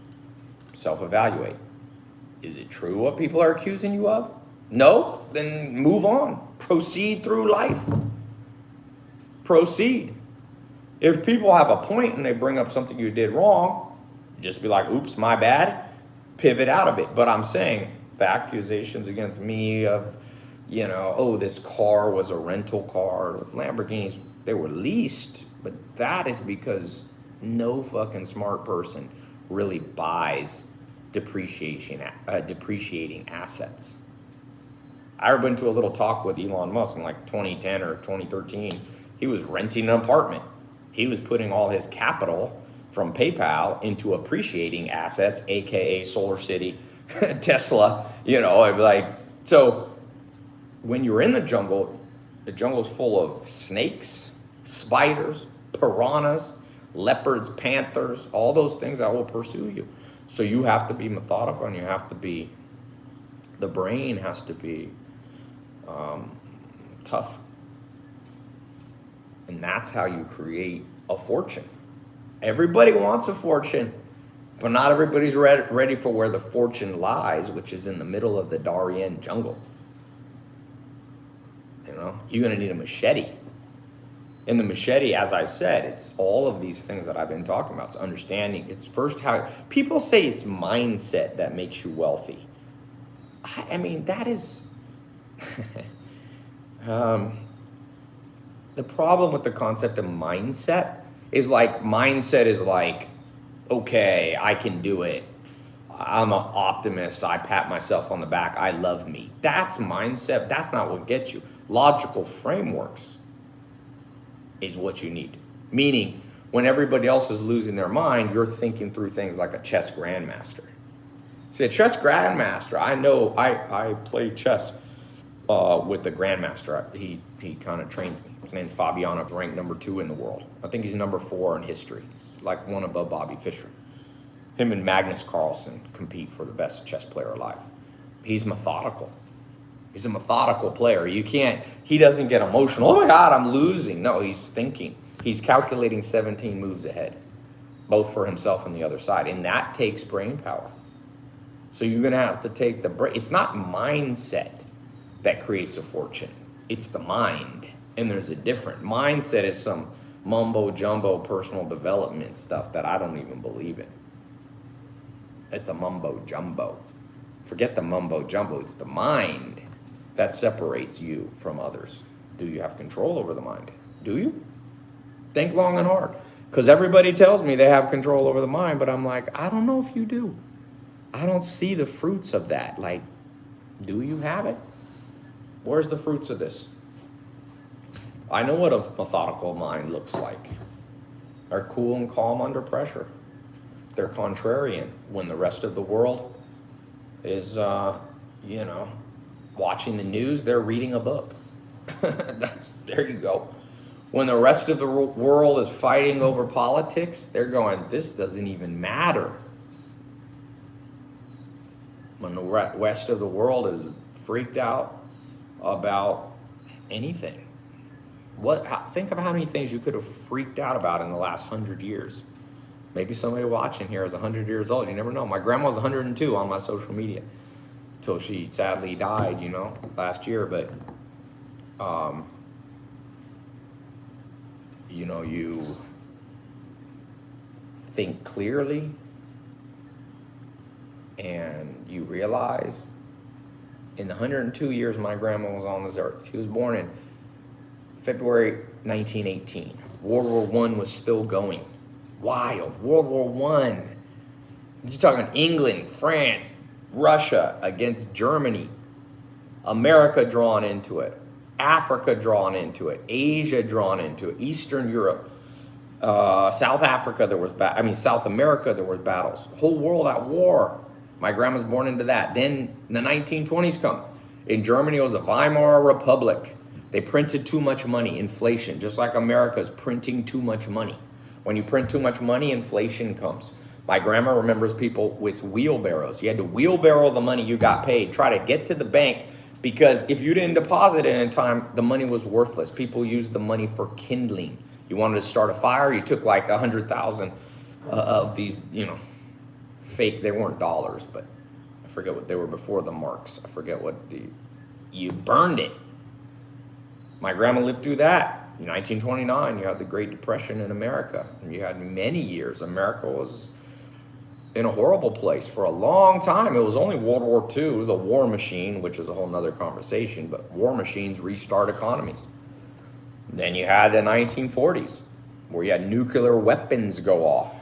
Self-evaluate. Is it true what people are accusing you of? No? Then move on. Proceed through life. Proceed. If people have a point and they bring up something you did wrong, just be like, oops, my bad. Pivot out of it. But I'm saying the accusations against me of, oh, this car was a rental car. Lamborghinis, they were leased. But that is because no fucking smart person really buys depreciating assets. I went to a little talk with Elon Musk in like 2010 or 2013. He was renting an apartment. He was putting all his capital from PayPal into appreciating assets, aka Solar City, Tesla, so when you're in the jungle's full of snakes, spiders, piranhas, leopards, panthers, all those things that will pursue you. So you have to be methodical and you have to be The brain has to be tough. And that's how you create a fortune. Everybody wants a fortune, but not everybody's ready for where the fortune lies, which is in the middle of the Darien jungle. You know, you're gonna need a machete. And the machete, as I said, it's all of these things that I've been talking about. It's understanding. It's first how people say it's mindset that makes you wealthy. I mean, that is the problem with the concept of mindset is like, okay, I can do it. I'm an optimist. I pat myself on the back. I love me. That's mindset. That's not what gets you. Logical frameworks is what you need. Meaning, when everybody else is losing their mind, you're thinking through things like a chess grandmaster. See, a chess grandmaster, I know, I play chess with the grandmaster. He kind of trains me. His name's Fabiano. He's ranked number 2 in the world. I think he's number 4 in history. He's like one above Bobby Fischer. Him and Magnus Carlsen compete for the best chess player alive. He's methodical. He's a methodical player. He doesn't get emotional. Oh my God, I'm losing. No, he's thinking. He's calculating 17 moves ahead, both for himself and the other side. And that takes brain power. So you're going to have to take the brain. It's not mindset that creates a fortune. It's the mind. And there's a different mindset is some mumbo jumbo personal development stuff that I don't even believe in. It's the mumbo jumbo. Forget the mumbo jumbo. It's the mind that separates you from others. Do you have control over the mind? Do you? Think long and hard. Because everybody tells me they have control over the mind, but I'm like, I don't know if you do. I don't see the fruits of that. Like, do you have it? Where's the fruits of this? I know what a methodical mind looks like. They're cool and calm under pressure. They're contrarian when the rest of the world is, watching the news, they're reading a book. There you go. When the rest of the world is fighting over politics, they're going, this doesn't even matter. When the rest of the world is freaked out about anything. Think of how many things you could have freaked out about in the last 100 years. Maybe somebody watching here is 100 years old. You never know. My grandma was 102 on my social media until she sadly died, last year. But, you think clearly and you realize in the 102 years my grandma was on this earth, she was born in February 1918. World War I was still going. Wild. World War I. You're talking England, France, Russia against Germany. America drawn into it. Africa drawn into it. Asia drawn into it. Eastern Europe. South Africa, South America, there was battles. Whole world at war. My grandma's born into that. Then the 1920s come. In Germany, it was the Weimar Republic. They printed too much money, inflation, just like America's printing too much money. When you print too much money, inflation comes. My grandma remembers people with wheelbarrows. You had to wheelbarrow the money you got paid, try to get to the bank, because if you didn't deposit it in time, the money was worthless. People used the money for kindling. You wanted to start a fire, you took like 100,000 of these, fake, they weren't dollars, but I forget what they were before the marks. I forget you burned it. My grandma lived through that. In 1929, you had the Great Depression in America. And you had many years. America was in a horrible place for a long time. It was only World War II, the war machine, which is a whole nother conversation, but war machines restart economies. Then you had the 1940s, where you had nuclear weapons go off.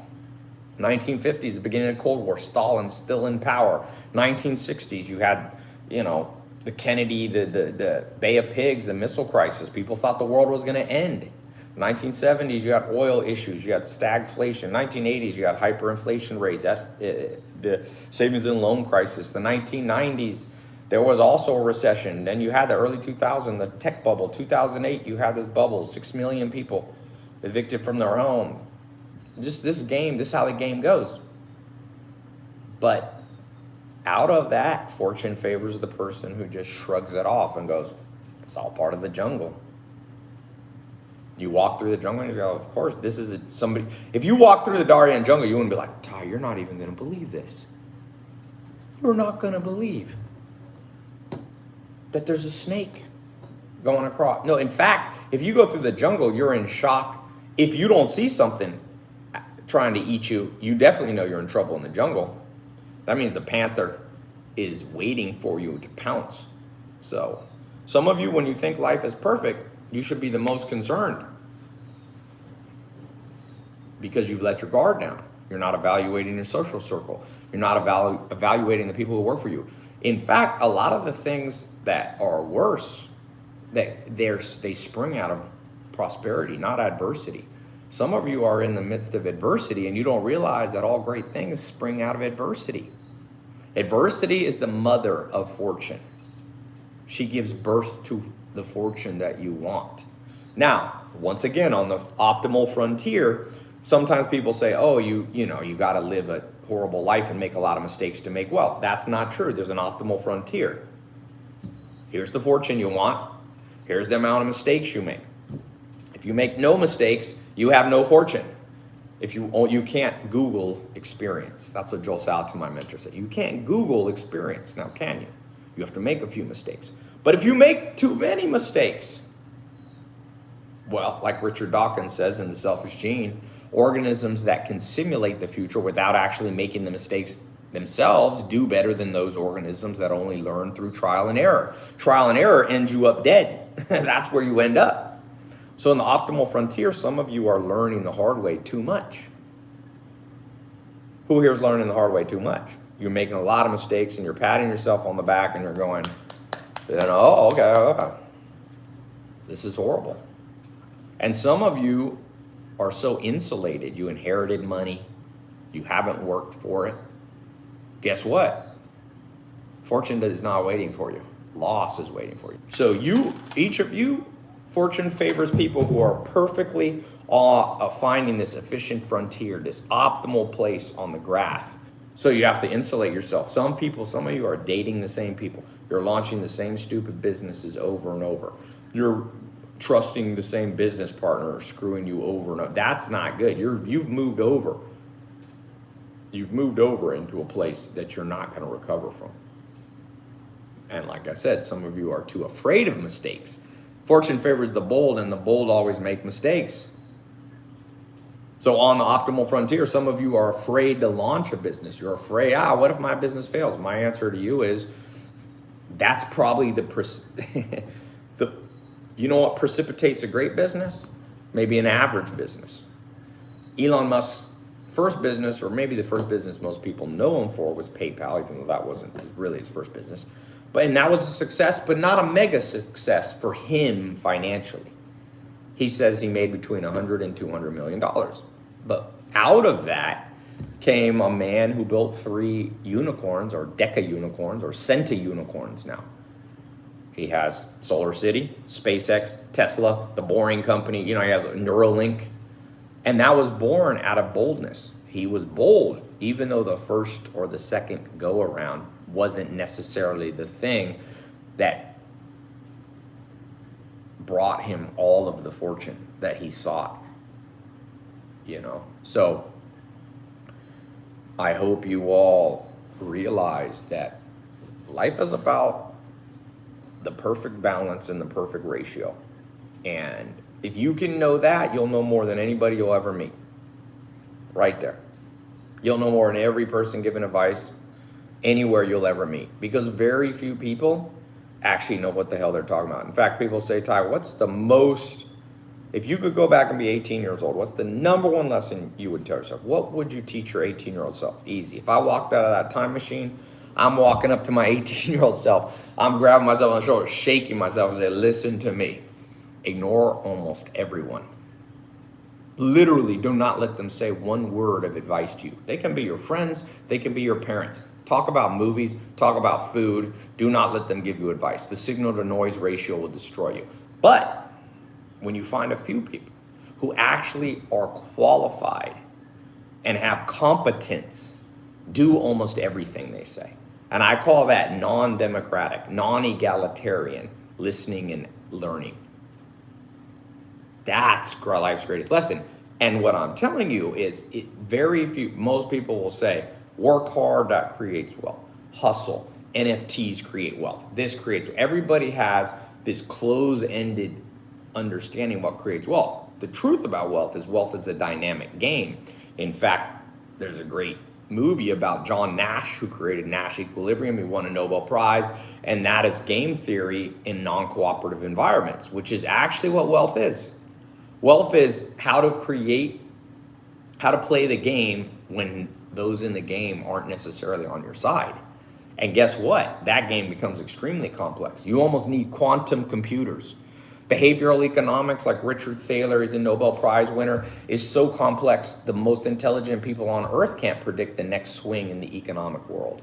1950s, the beginning of the Cold War, Stalin still in power. 1960s, you had, the Kennedy, the Bay of Pigs, the missile crisis. People thought the world was going to end. 1970s, you had oil issues. You had stagflation. 1980s, you had hyperinflation rates. That's the savings and loan crisis. The 1990s, there was also a recession. Then you had the early 2000s, the tech bubble. 2008, you had this bubble. 6 million people evicted from their home. Just this is how the game goes. But Out of that, fortune favors the person who just shrugs it off and goes, it's all part of the jungle. You walk through the jungle and you go, of course, this is somebody. If you walk through the Darien jungle, you wouldn't be like, Ty, you're not even going to believe this. You're not going to believe that there's a snake going across. No, in fact, if you go through the jungle, you're in shock. If you don't see something trying to eat you, you definitely know you're in trouble in the jungle. That means the panther is waiting for you to pounce. So some of you, when you think life is perfect, you should be the most concerned because you've let your guard down. You're not evaluating your social circle. You're not evaluating the people who work for you. In fact, a lot of the things that are worse, they spring out of prosperity, not adversity. Some of you are in the midst of adversity and you don't realize that all great things spring out of adversity. Adversity is the mother of fortune. She gives birth to the fortune that you want. Now, once again, on the optimal frontier, sometimes people say, oh, you got to live a horrible life and make a lot of mistakes to make wealth. That's not true. There's an optimal frontier. Here's the fortune you want. Here's the amount of mistakes you make. If you make no mistakes, you have no fortune. If you can't Google experience. That's what Joel Salatin, my mentor, said. You can't Google experience. Now, can you? You have to make a few mistakes. But if you make too many mistakes, well, like Richard Dawkins says in The Selfish Gene, organisms that can simulate the future without actually making the mistakes themselves do better than those organisms that only learn through trial and error. Trial and error ends you up dead. That's where you end up. So in the optimal frontier, some of you are learning the hard way too much. Who here is learning the hard way too much? You're making a lot of mistakes and you're patting yourself on the back and you're going, oh, okay. This is horrible. And some of you are so insulated. You inherited money. You haven't worked for it. Guess what? Fortune is not waiting for you. Loss is waiting for you. So each of you, fortune favors people who are perfectly finding this efficient frontier, this optimal place on the graph. So you have to insulate yourself. Some of you are dating the same people. You're launching the same stupid businesses over and over. You're trusting the same business partner or screwing you over and over. That's not good. You've moved over. You've moved over into a place that you're not going to recover from. And like I said, some of you are too afraid of mistakes. Fortune favors the bold, and the bold always make mistakes. So on the optimal frontier, some of you are afraid to launch a business. You're afraid, what if my business fails? My answer to you is, that's probably you know what precipitates a great business? Maybe an average business. Elon Musk's first business, or maybe the first business most people know him for, was PayPal, even though that wasn't really his first business. And that was a success, but not a mega success for him financially. He says he made between $100 and $200 million. But out of that came a man who built 3 unicorns, or deca unicorns, or centa unicorns now. He has Solar City, SpaceX, Tesla, the Boring Company. He has Neuralink. And that was born out of boldness. He was bold, even though the first or the second go around wasn't necessarily the thing that brought him all of the fortune that he sought. So I hope you all realize that life is about the perfect balance and the perfect ratio. And if you can know that, you'll know more than anybody you'll ever meet. Right there. You'll know more than every person giving advice anywhere you'll ever meet. Because very few people actually know what the hell they're talking about. In fact, people say, Ty, if you could go back and be 18 years old, what's the number one lesson you would tell yourself? What would you teach your 18-year-old self? Easy. If I walked out of that time machine, I'm walking up to my 18-year-old self. I'm grabbing myself on the shoulder, shaking myself and say, listen to me. Ignore almost everyone. Literally, do not let them say one word of advice to you. They can be your friends. They can be your parents. Talk about movies. Talk about food. Do not let them give you advice. The signal to noise ratio will destroy you. But when you find a few people who actually are qualified and have competence, do almost everything they say. And I call that non-democratic, non-egalitarian listening and learning. That's life's greatest lesson. And what I'm telling you is most people will say, work hard, that creates wealth. Hustle, NFTs create wealth. This creates, everybody has this close-ended understanding what creates wealth. The truth about wealth is a dynamic game. In fact, there's a great movie about John Nash, who created Nash Equilibrium. He won a Nobel Prize, and that is game theory in non-cooperative environments, which is actually what wealth is. Wealth is how to play the game when those in the game aren't necessarily on your side. And guess what? That game becomes extremely complex. You almost need quantum computers. Behavioral economics, like Richard Thaler, is a Nobel Prize winner, is so complex, the most intelligent people on earth can't predict the next swing in the economic world.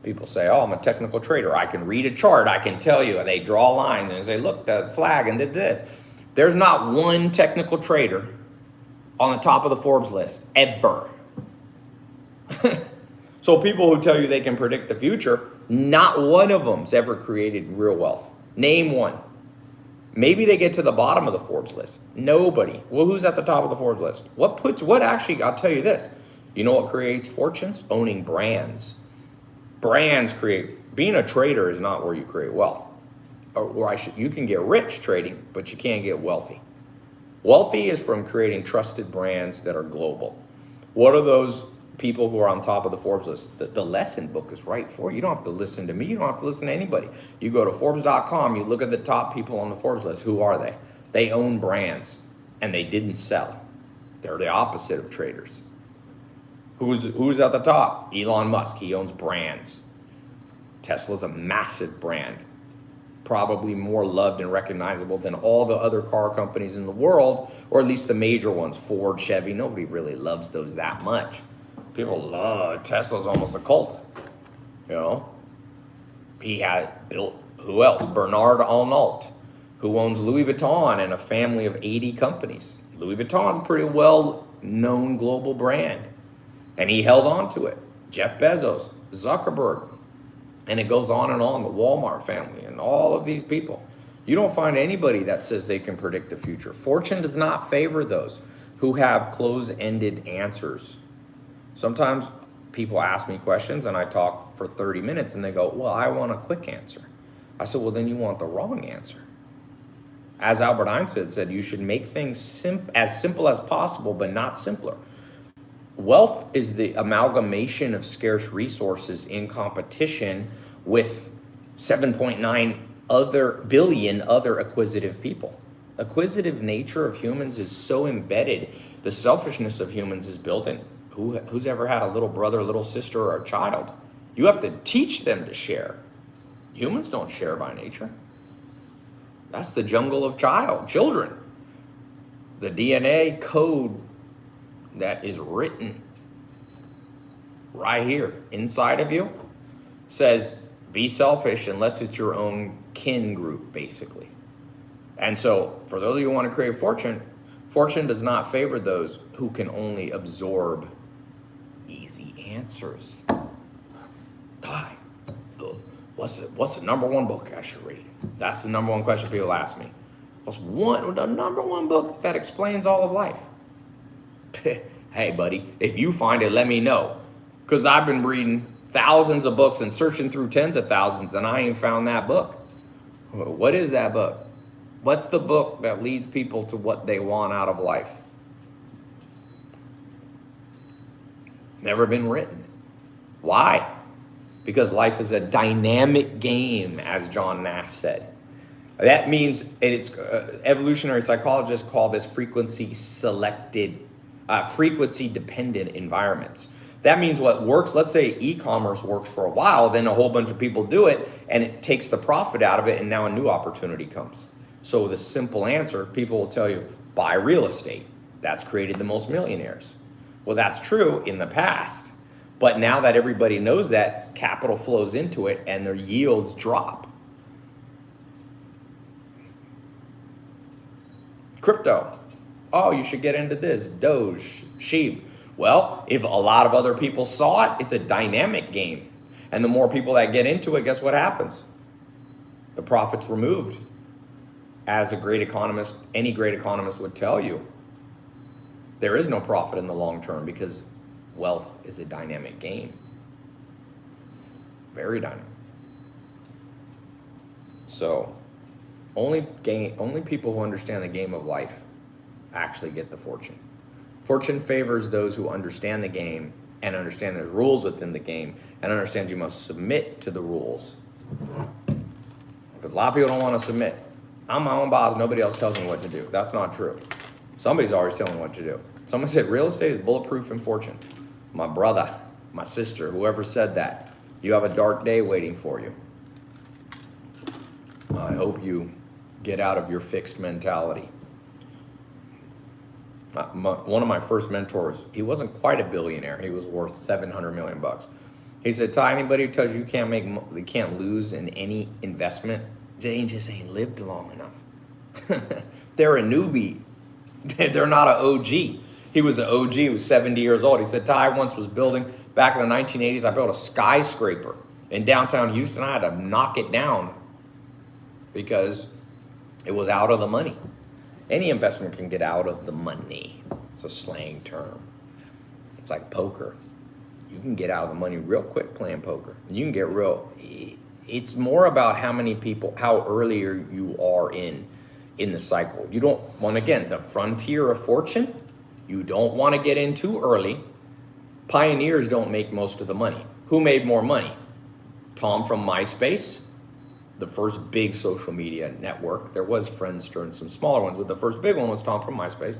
People say, oh, I'm a technical trader. I can read a chart. I can tell you. And they draw lines and say, look, the flag and did this. There's not one technical trader on the top of the Forbes list, ever. So people who tell you they can predict the future, not one of them's ever created real wealth. Name one. Maybe they get to the bottom of the Forbes list. Nobody. Well, who's at the top of the Forbes list? I'll tell you this. You know what creates fortunes? Owning brands. Brands create, being a trader is not where you create wealth. You can get rich trading, but you can't get wealthy. Wealthy is from creating trusted brands that are global. What are those people who are on top of the Forbes list? The lesson book is right for you. You don't have to listen to me. You don't have to listen to anybody. You go to Forbes.com, you look at the top people on the Forbes list. Who are they? They own brands, and they didn't sell. They're the opposite of traders. Who's at the top? Elon Musk. He owns brands. Tesla's a massive brand, probably more loved and recognizable than all the other car companies in the world, or at least the major ones, Ford, Chevy. Nobody really loves those that much. People love, Tesla's almost a cult, you know? He had built, who else? Bernard Arnault, who owns Louis Vuitton and a family of 80 companies. Louis Vuitton's a pretty well-known global brand, and he held on to it. Jeff Bezos, Zuckerberg, and it goes on, the Walmart family, and all of these people. You don't find anybody that says they can predict the future. Fortune does not favor those who have close-ended answers. Sometimes people ask me questions and I talk for 30 minutes and they go, well, I want a quick answer. I said, well, then you want the wrong answer. As Albert Einstein said, you should make things as simple as possible, but not simpler. Wealth is the amalgamation of scarce resources in competition with 7.9 billion other acquisitive people. Acquisitive nature of humans is so embedded. The selfishness of humans is built in. Who's ever had a little brother, little sister, or a child? You have to teach them to share. Humans don't share by nature. That's the jungle of children. The DNA code that is written right here inside of you says be selfish unless it's your own kin group, basically. And so for those of you who want to create fortune, fortune does not favor those who can only absorb easy answers. What's the number one book I should read? That's the number one question people ask me. What's the number one book that explains all of life? Hey, buddy, if you find it, let me know. Because I've been reading thousands of books and searching through tens of thousands, and I ain't found that book. What is that book? What's the book that leads people to what they want out of life? Never been written. Why? Because life is a dynamic game, as John Nash said. That means, it's evolutionary psychologists call this frequency-dependent environments. That means what works, let's say e-commerce works for a while, then a whole bunch of people do it, and it takes the profit out of it, and now a new opportunity comes. So the simple answer, people will tell you, buy real estate. That's created the most millionaires. Well, that's true in the past. But now that everybody knows that, capital flows into it and their yields drop. Crypto. Oh, you should get into this. Doge, Sheep. Well, if a lot of other people saw it, it's a dynamic game. And the more people that get into it, guess what happens? The profit's removed. As a great economist, any great economist would tell you, there is no profit in the long term because wealth is a dynamic game. Very dynamic. So only people who understand the game of life actually get the fortune. Fortune favors those who understand the game and understand there's rules within the game and understand you must submit to the rules. Because a lot of people don't want to submit. I'm my own boss, nobody else tells me what to do. That's not true. Somebody's always telling me what to do. Someone said real estate is bulletproof in fortune. My brother, my sister, whoever said that, you have a dark day waiting for you. I hope you get out of your fixed mentality. One of my first mentors, he wasn't quite a billionaire. He was worth $700 million. He said, Ty, anybody who tells you you can't lose in any investment, they just ain't lived long enough. They're a newbie. They're not an OG. He was an OG. He was 70 years old. He said, Ty, I once was building, back in the 1980s, I built a skyscraper in downtown Houston. I had to knock it down because it was out of the money. Any investment can get out of the money. It's a slang term. It's like poker. You can get out of the money real quick playing poker. You can get real. It's more about how many people, how earlier you are in the cycle. You don't want, again, the frontier of fortune, you don't want to get in too early. Pioneers don't make most of the money. Who made more money? Tom from MySpace, the first big social media network. There was Friendster and some smaller ones, but the first big one was Tom from MySpace.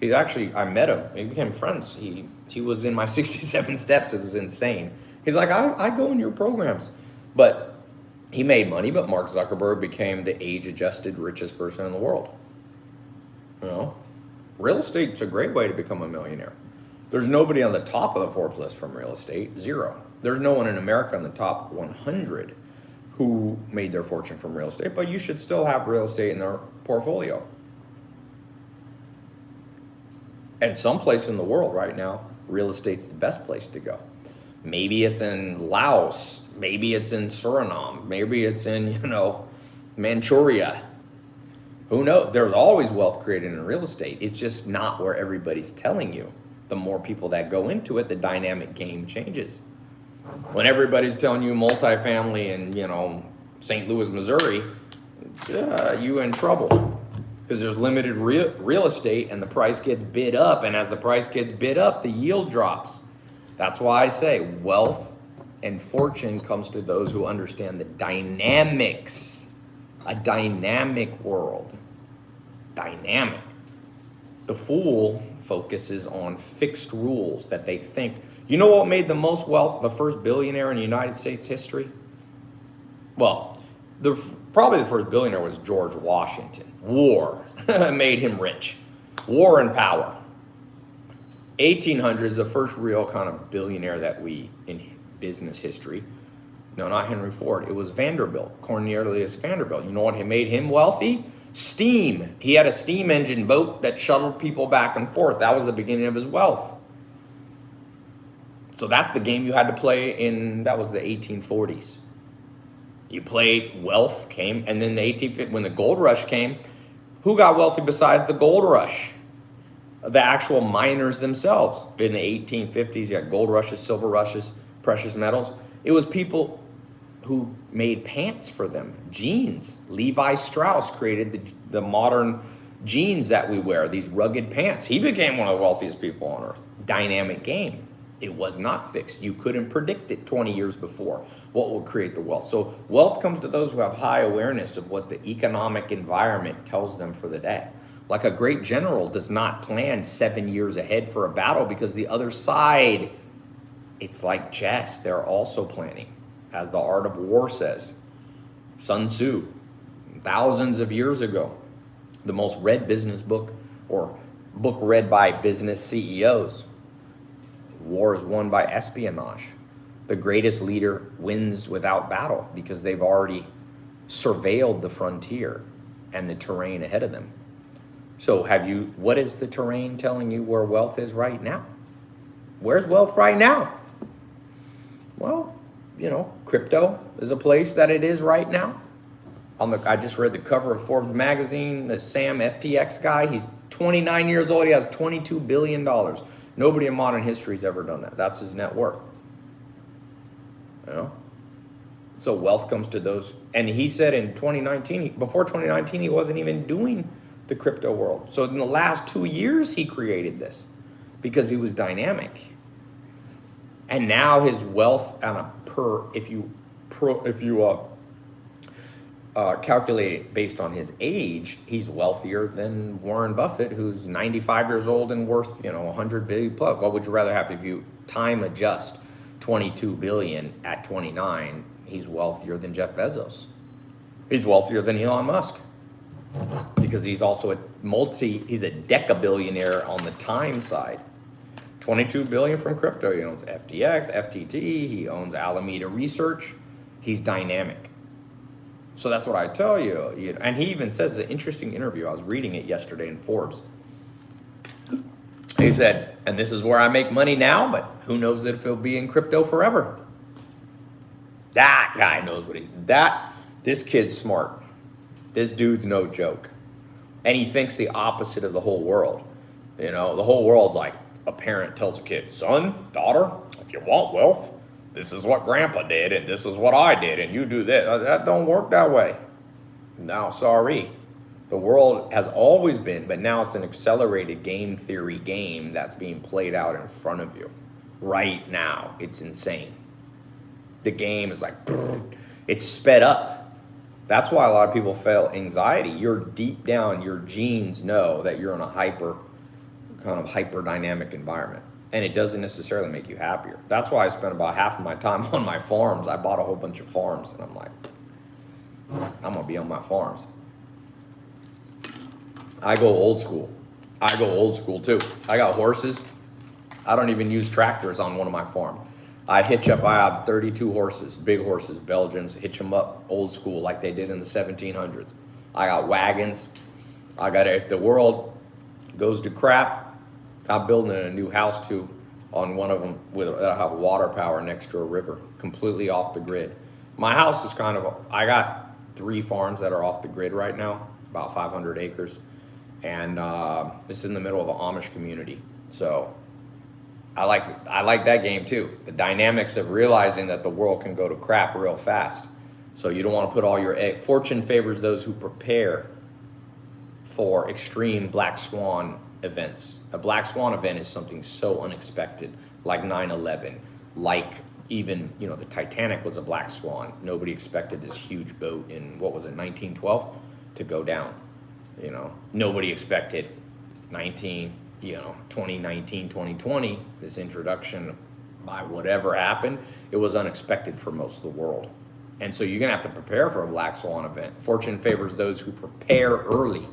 He's actually, I met him, we became friends. He was in my 67 steps, it was insane. He's like, I go in your programs. But he made money, but Mark Zuckerberg became the age-adjusted richest person in the world. You know, real estate's a great way to become a millionaire. There's nobody on the top of the Forbes list from real estate, zero. There's no one in America on the top 100 who made their fortune from real estate, but you should still have real estate in their portfolio. And someplace in the world right now, real estate's the best place to go. Maybe it's in Laos, maybe it's in Suriname, maybe it's in, Manchuria. Who knows? There's always wealth created in real estate. It's just not where everybody's telling you. The more people that go into it, the dynamic game changes. When everybody's telling you multifamily in, St. Louis, Missouri, you're in trouble. Because there's limited real estate and the price gets bid up. And as the price gets bid up, the yield drops. That's why I say wealth and fortune comes to those who understand the dynamics. A dynamic world. Dynamic. The fool focuses on fixed rules that they think. You know what made the most wealth, the first billionaire in United States history? Well, probably the first billionaire was George Washington. War made him rich. War and power. 1800s, the first real kind of billionaire that in business history. No, not Henry Ford. It was Vanderbilt, Cornelius Vanderbilt. You know what made him wealthy? Steam. He had a steam engine boat that shuttled people back and forth. That was the beginning of his wealth. So that's the game you had to play that was the 1840s. You played, wealth came, and then when the gold rush came, who got wealthy besides the gold rush? The actual miners themselves. In the 1850s, you had gold rushes, silver rushes, precious metals. It was people who made pants for them, jeans. Levi Strauss created the modern jeans that we wear, these rugged pants. He became one of the wealthiest people on earth. Dynamic game. It was not fixed. You couldn't predict it 20 years before what will create the wealth. So wealth comes to those who have high awareness of what the economic environment tells them for the day. Like a great general does not plan 7 years ahead for a battle because the other side, it's like chess. They're also planning, as the art of war says. Sun Tzu, thousands of years ago, the most read business book or book read by business CEOs. War is won by espionage. The greatest leader wins without battle because they've already surveilled the frontier and the terrain ahead of them. So what is the terrain telling you where wealth is right now? Where's wealth right now? Well, crypto is a place that it is right now. I just read the cover of Forbes magazine, the Sam FTX guy. He's 29 years old. He has $22 billion. Nobody in modern history has ever done that. That's his net worth. So wealth comes to those. And he said in 2019, before 2019, he wasn't even doing the crypto world. So in the last 2 years, he created this because he was dynamic. And now his wealth on a if you calculate it based on his age, he's wealthier than Warren Buffett, who's 95 years old and worth 100 billion plus. What would you rather have? If you time adjust 22 billion at 29, he's wealthier than Jeff Bezos. He's wealthier than Elon Musk because he's also he's a decabillionaire on the time side. 22 billion from crypto. He owns FTX, FTT. He owns Alameda Research. He's dynamic. So that's what I tell you. And he even says, it's an interesting interview. I was reading it yesterday in Forbes. He said, and this is where I make money now, but who knows if he'll be in crypto forever. That guy knows this kid's smart. This dude's no joke. And he thinks the opposite of the whole world. The whole world's like, a parent tells a kid, son, daughter, if you want wealth, this is what grandpa did, and this is what I did, and you do this. That don't work that way. Now, sorry. The world has always been, but now it's an accelerated game theory game that's being played out in front of you. Right now. It's insane. The game is like, it's sped up. That's why a lot of people feel anxiety. You're deep down, your genes know that you're in a hyper dynamic environment. And it doesn't necessarily make you happier. That's why I spent about half of my time on my farms. I bought a whole bunch of farms, and I'm like, I'm gonna be on my farms. I go old school too. I got horses. I don't even use tractors on one of my farms. I have 32 horses, big horses, Belgians, hitch them up old school like they did in the 1700s. I got wagons. If the world goes to crap, I'm building a new house too on one of them that'll have water power next to a river, completely off the grid. My house is I got 3 farms that are off the grid right now, about 500 acres. And it's in the middle of an Amish community. So I like that game too. The dynamics of realizing that the world can go to crap real fast. So you don't want to put all your eggs. Fortune favors those who prepare for extreme black swan events. A black swan event is something so unexpected, like 9/11, like even, the Titanic was a black swan. Nobody expected this huge boat in, 1912 to go down. Nobody expected 2019, 2020, this introduction by whatever happened. It was unexpected for most of the world. And so you're gonna have to prepare for a black swan event. Fortune favors those who prepare early.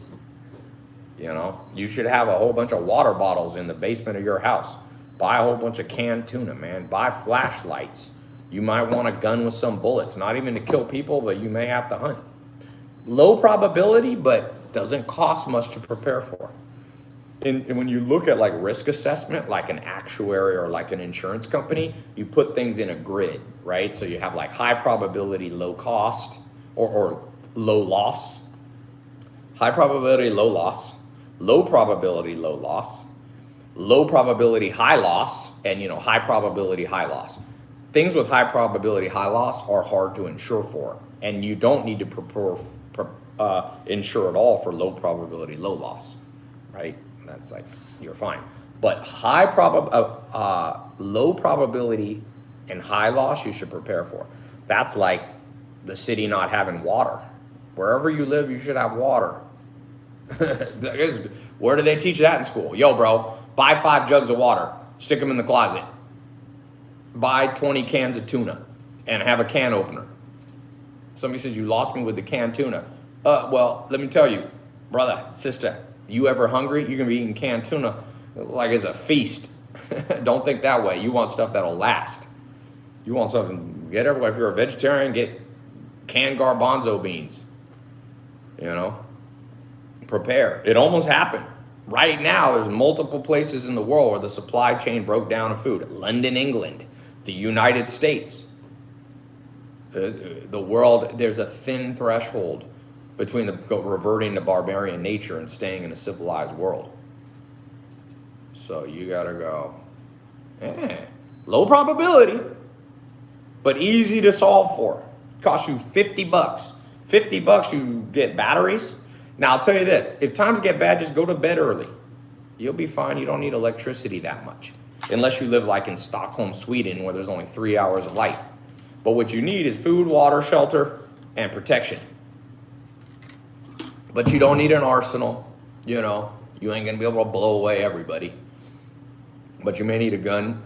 You should have a whole bunch of water bottles in the basement of your house. Buy a whole bunch of canned tuna, man. Buy flashlights. You might want a gun with some bullets, not even to kill people, but you may have to hunt. Low probability, but doesn't cost much to prepare for. And when you look at like risk assessment, like an actuary or like an insurance company, you put things in a grid, right? So you have like high probability, low cost, or low loss. High probability, low loss. Low probability, low loss. Low probability, high loss, and high probability, high loss. Things with high probability, high loss are hard to insure for, and you don't need to insure at all for low probability, low loss, right? That's like, you're fine. But low probability and high loss, you should prepare for. That's like the city not having water. Wherever you live, you should have water. Where do they teach that in school? Yo, bro, buy 5 jugs of water, stick them in the closet. Buy 20 cans of tuna and have a can opener. Somebody says, you lost me with the canned tuna. Well, let me tell you, brother, sister, you ever hungry? You're gonna be eating canned tuna like it's a feast. Don't think that way. You want stuff that'll last. You want something, if you're a vegetarian, get canned garbanzo beans. Prepare. It almost happened. Right now, there's multiple places in the world where the supply chain broke down of food. London, England, the United States. The world, there's a thin threshold between reverting to barbarian nature and staying in a civilized world. So you gotta go, low probability, but easy to solve for. Cost you 50 bucks. 50 bucks, you get batteries. Now I'll tell you this, if times get bad, just go to bed early. You'll be fine, you don't need electricity that much. Unless you live like in Stockholm, Sweden, where there's only 3 hours of light. But what you need is food, water, shelter, and protection. But you don't need an arsenal, you know. You ain't gonna be able to blow away everybody. But you may need a gun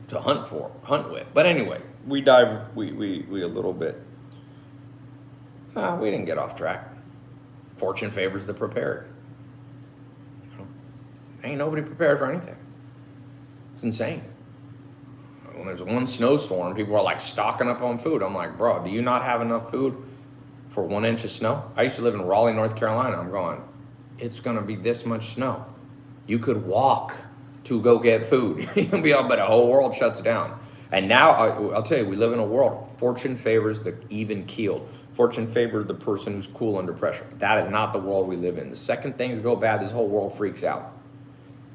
to hunt with. But anyway, we a little bit, we didn't get off track. Fortune favors the prepared. Ain't nobody prepared for anything. It's insane. When there's one snowstorm, people are like stocking up on food. I'm like, bro, do you not have enough food for 1 inch of snow? I used to live in Raleigh, North Carolina. I'm going, it's gonna be this much snow. You could walk to go get food. You'll be up, but the whole world shuts down. And now, I'll tell you, we live in a world, fortune favors the even-keeled. Fortune favors the person who's cool under pressure. That is not the world we live in. The second things go bad, this whole world freaks out.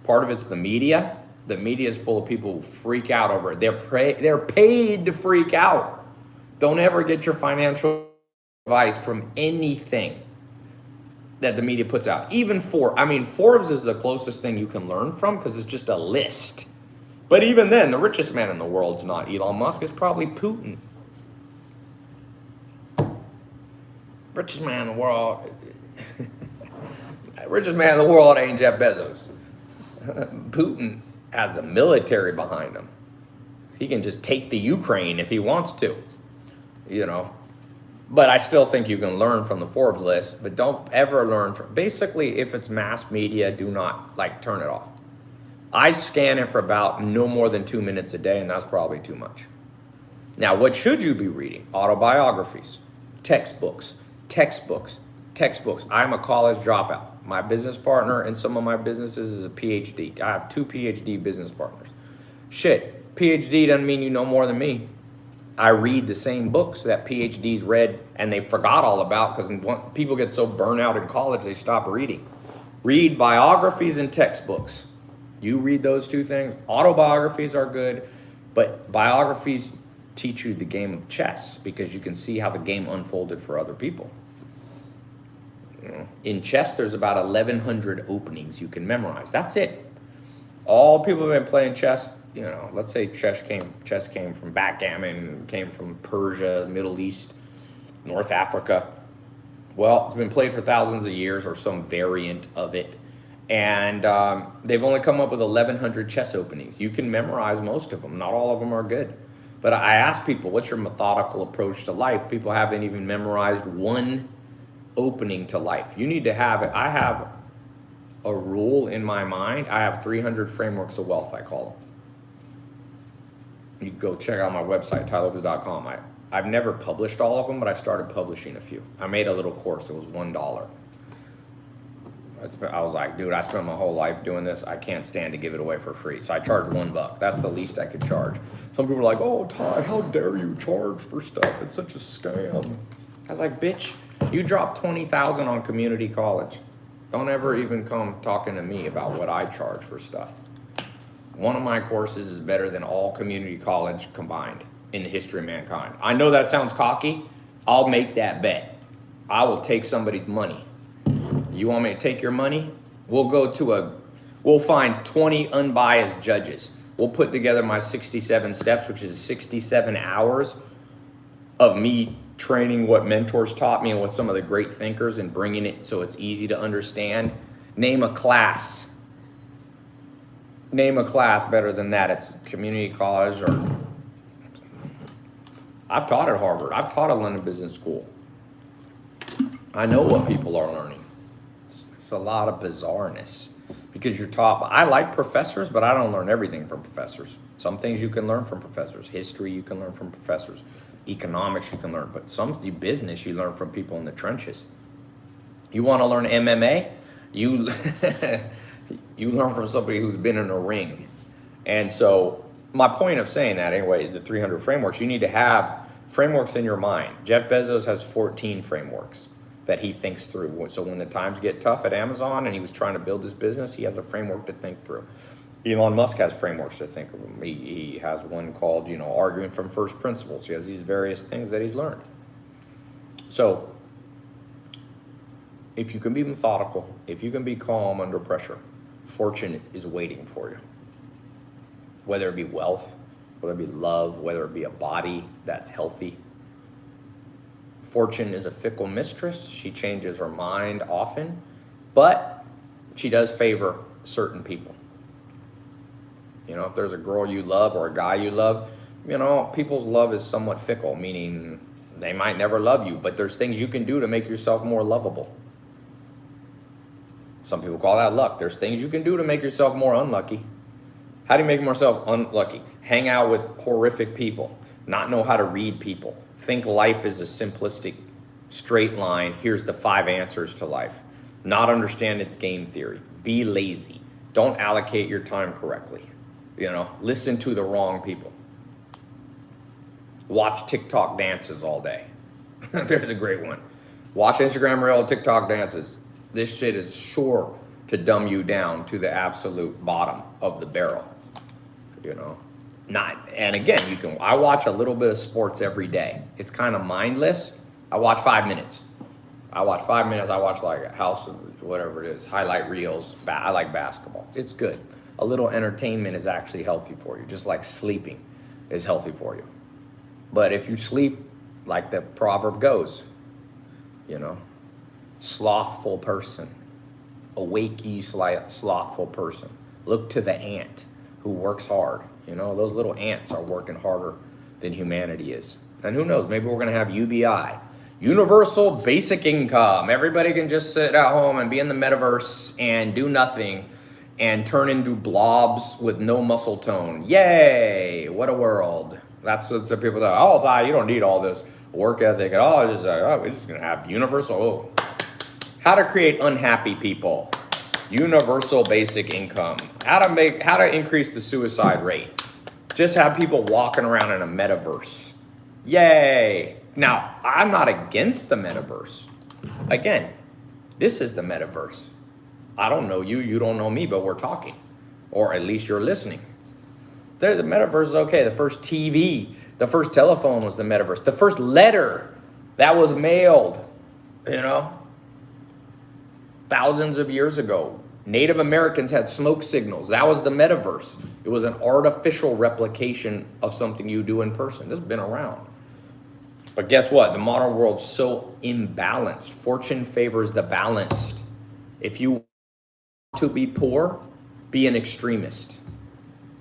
Part of it's the media. The media is full of people who freak out over it. They're paid to freak out. Don't ever get your financial advice from anything that the media puts out. Even Forbes is the closest thing you can learn from because it's just a list. But even then, the richest man in the world's not Elon Musk, it's probably Putin. Richest man in the world, richest man in the world ain't Jeff Bezos. Putin has the military behind him. He can just take the Ukraine if he wants to, you know. But I still think you can learn from the Forbes list, but don't ever learn from, basically, if it's mass media, do not, turn it off. I scan it for about no more than 2 minutes a day, and that's probably too much. Now, what should you be reading? Autobiographies, textbooks. I'm a college dropout. My business partner in some of my businesses is a PhD. I have 2 PhD business partners. Shit, PhD doesn't mean you know more than me. I read the same books that PhDs read and they forgot all about because people get so burnt out in college they stop reading. Read biographies and textbooks. You read those 2 things. Autobiographies are good, but biographies teach you the game of chess because you can see how the game unfolded for other people. In chess, there's about 1,100 openings you can memorize. That's it. All people have been playing chess, you know, let's say chess came from backgammon, came from Persia, Middle East, North Africa. Well, it's been played for thousands of years or some variant of it. And they've only come up with 1,100 chess openings. You can memorize most of them. Not all of them are good. But I ask people, what's your methodical approach to life? People haven't even memorized one opening to life. You need to have it. I have a rule in my mind. I have 300 frameworks of wealth, I call them. You can go check out my website, tylopez.com. I've never published all of them, but I started publishing a few. I made a little course. It was $1. I was like, dude, I spent my whole life doing this. I can't stand to give it away for free. So I charged $1. That's the least I could charge. Some people are like, oh, Ty, how dare you charge for stuff? It's such a scam. I was like, bitch, you dropped $20,000 on community college. Don't ever even come talking to me about what I charge for stuff. One of my courses is better than all community college combined in the history of mankind. I know that sounds cocky. I'll make that bet. I will take somebody's money. You want me to take your money? We'll find 20 unbiased judges. We'll put together my 67 steps, which is 67 hours of me training what mentors taught me and what some of the great thinkers and bringing it so it's easy to understand. Name a class. Name a class better than that. It's community college or... I've taught at Harvard. I've taught at London Business School. I know what people are learning. It's a lot of bizarreness because you're taught. I like professors, but I don't learn everything from professors. Some things you can learn from professors. History you can learn from professors. Economics you can learn, but some business you learn from people in the trenches. You want to learn MMA? You learn from somebody who's been in a ring. And so my point of saying that anyway is the 300 frameworks. You need to have Frameworks in your mind. Jeff Bezos has 14 frameworks that he thinks through. So when the times get tough at Amazon and he was trying to build his business, he has a framework to think through. Elon Musk has frameworks to think of. He has one called, arguing from first principles. He has these various things that he's learned. So if you can be methodical, if you can be calm under pressure, fortune is waiting for you. Whether it be wealth, whether it be love, whether it be a body that's healthy. Fortune is a fickle mistress. She changes her mind often, but she does favor certain people. If there's a girl you love or a guy you love, people's love is somewhat fickle, meaning they might never love you, but there's things you can do to make yourself more lovable. Some people call that luck. There's things you can do to make yourself more unlucky. How do you make yourself unlucky? Hang out with horrific people, not know how to read people, think life is a simplistic straight line, here's the 5 answers to life, not understand its game theory, be lazy, don't allocate your time correctly, listen to the wrong people, watch TikTok dances all day. There's a great one. Watch Instagram reel, TikTok dances. This shit is sure to dumb you down to the absolute bottom of the barrel. And again, I watch a little bit of sports every day. It's kind of mindless. I watch 5 minutes. I watch like House of whatever it is, highlight reels. I like basketball. It's good. A little entertainment is actually healthy for you, just like sleeping is healthy for you. But if you sleep, like the proverb goes, slothful person, awake ye slothful person. Look to the ant who works hard. Those little ants are working harder than humanity is. And who knows, maybe we're going to have UBI, universal basic income. Everybody can just sit at home and be in the metaverse and do nothing and turn into blobs with no muscle tone. Yay, what a world. That's what some people say, you don't need all this work ethic at all. We're just going to have universal. How to create unhappy people. Universal basic income. How to increase the suicide rate. Just have people walking around in a metaverse. Yay. Now, I'm not against the metaverse. Again, this is the metaverse. I don't know you, you don't know me, but we're talking. Or at least you're listening. The metaverse is okay. The first TV, the first telephone was the metaverse. The first letter that was mailed, thousands of years ago. Native Americans had smoke signals. That was the metaverse. It was an artificial replication of something you do in person. This has been around. But guess what? The modern world's so imbalanced. Fortune favors the balanced. If you want to be poor, be an extremist.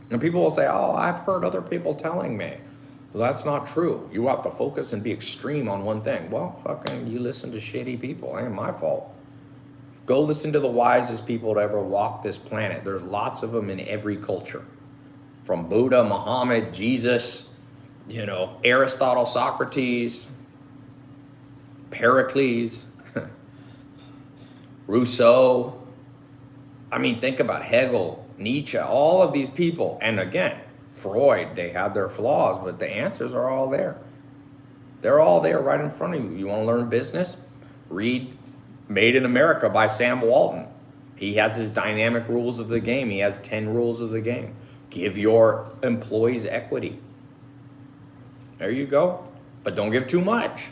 And people will say, I've heard other people telling me. Well, that's not true. You have to focus and be extreme on one thing. Well, fucking you listen to shitty people. It ain't my fault. Go listen to the wisest people to ever walk this planet. There's lots of them in every culture. From Buddha, Muhammad, Jesus, Aristotle, Socrates, Pericles, Rousseau. Think about Hegel, Nietzsche, all of these people. And again, Freud, they have their flaws, but the answers are all there. They're all there right in front of you. You want to learn business? Read Made in America by Sam Walton. He has his dynamic rules of the game. He has 10 rules of the game. Give your employees equity. There you go. But don't give too much,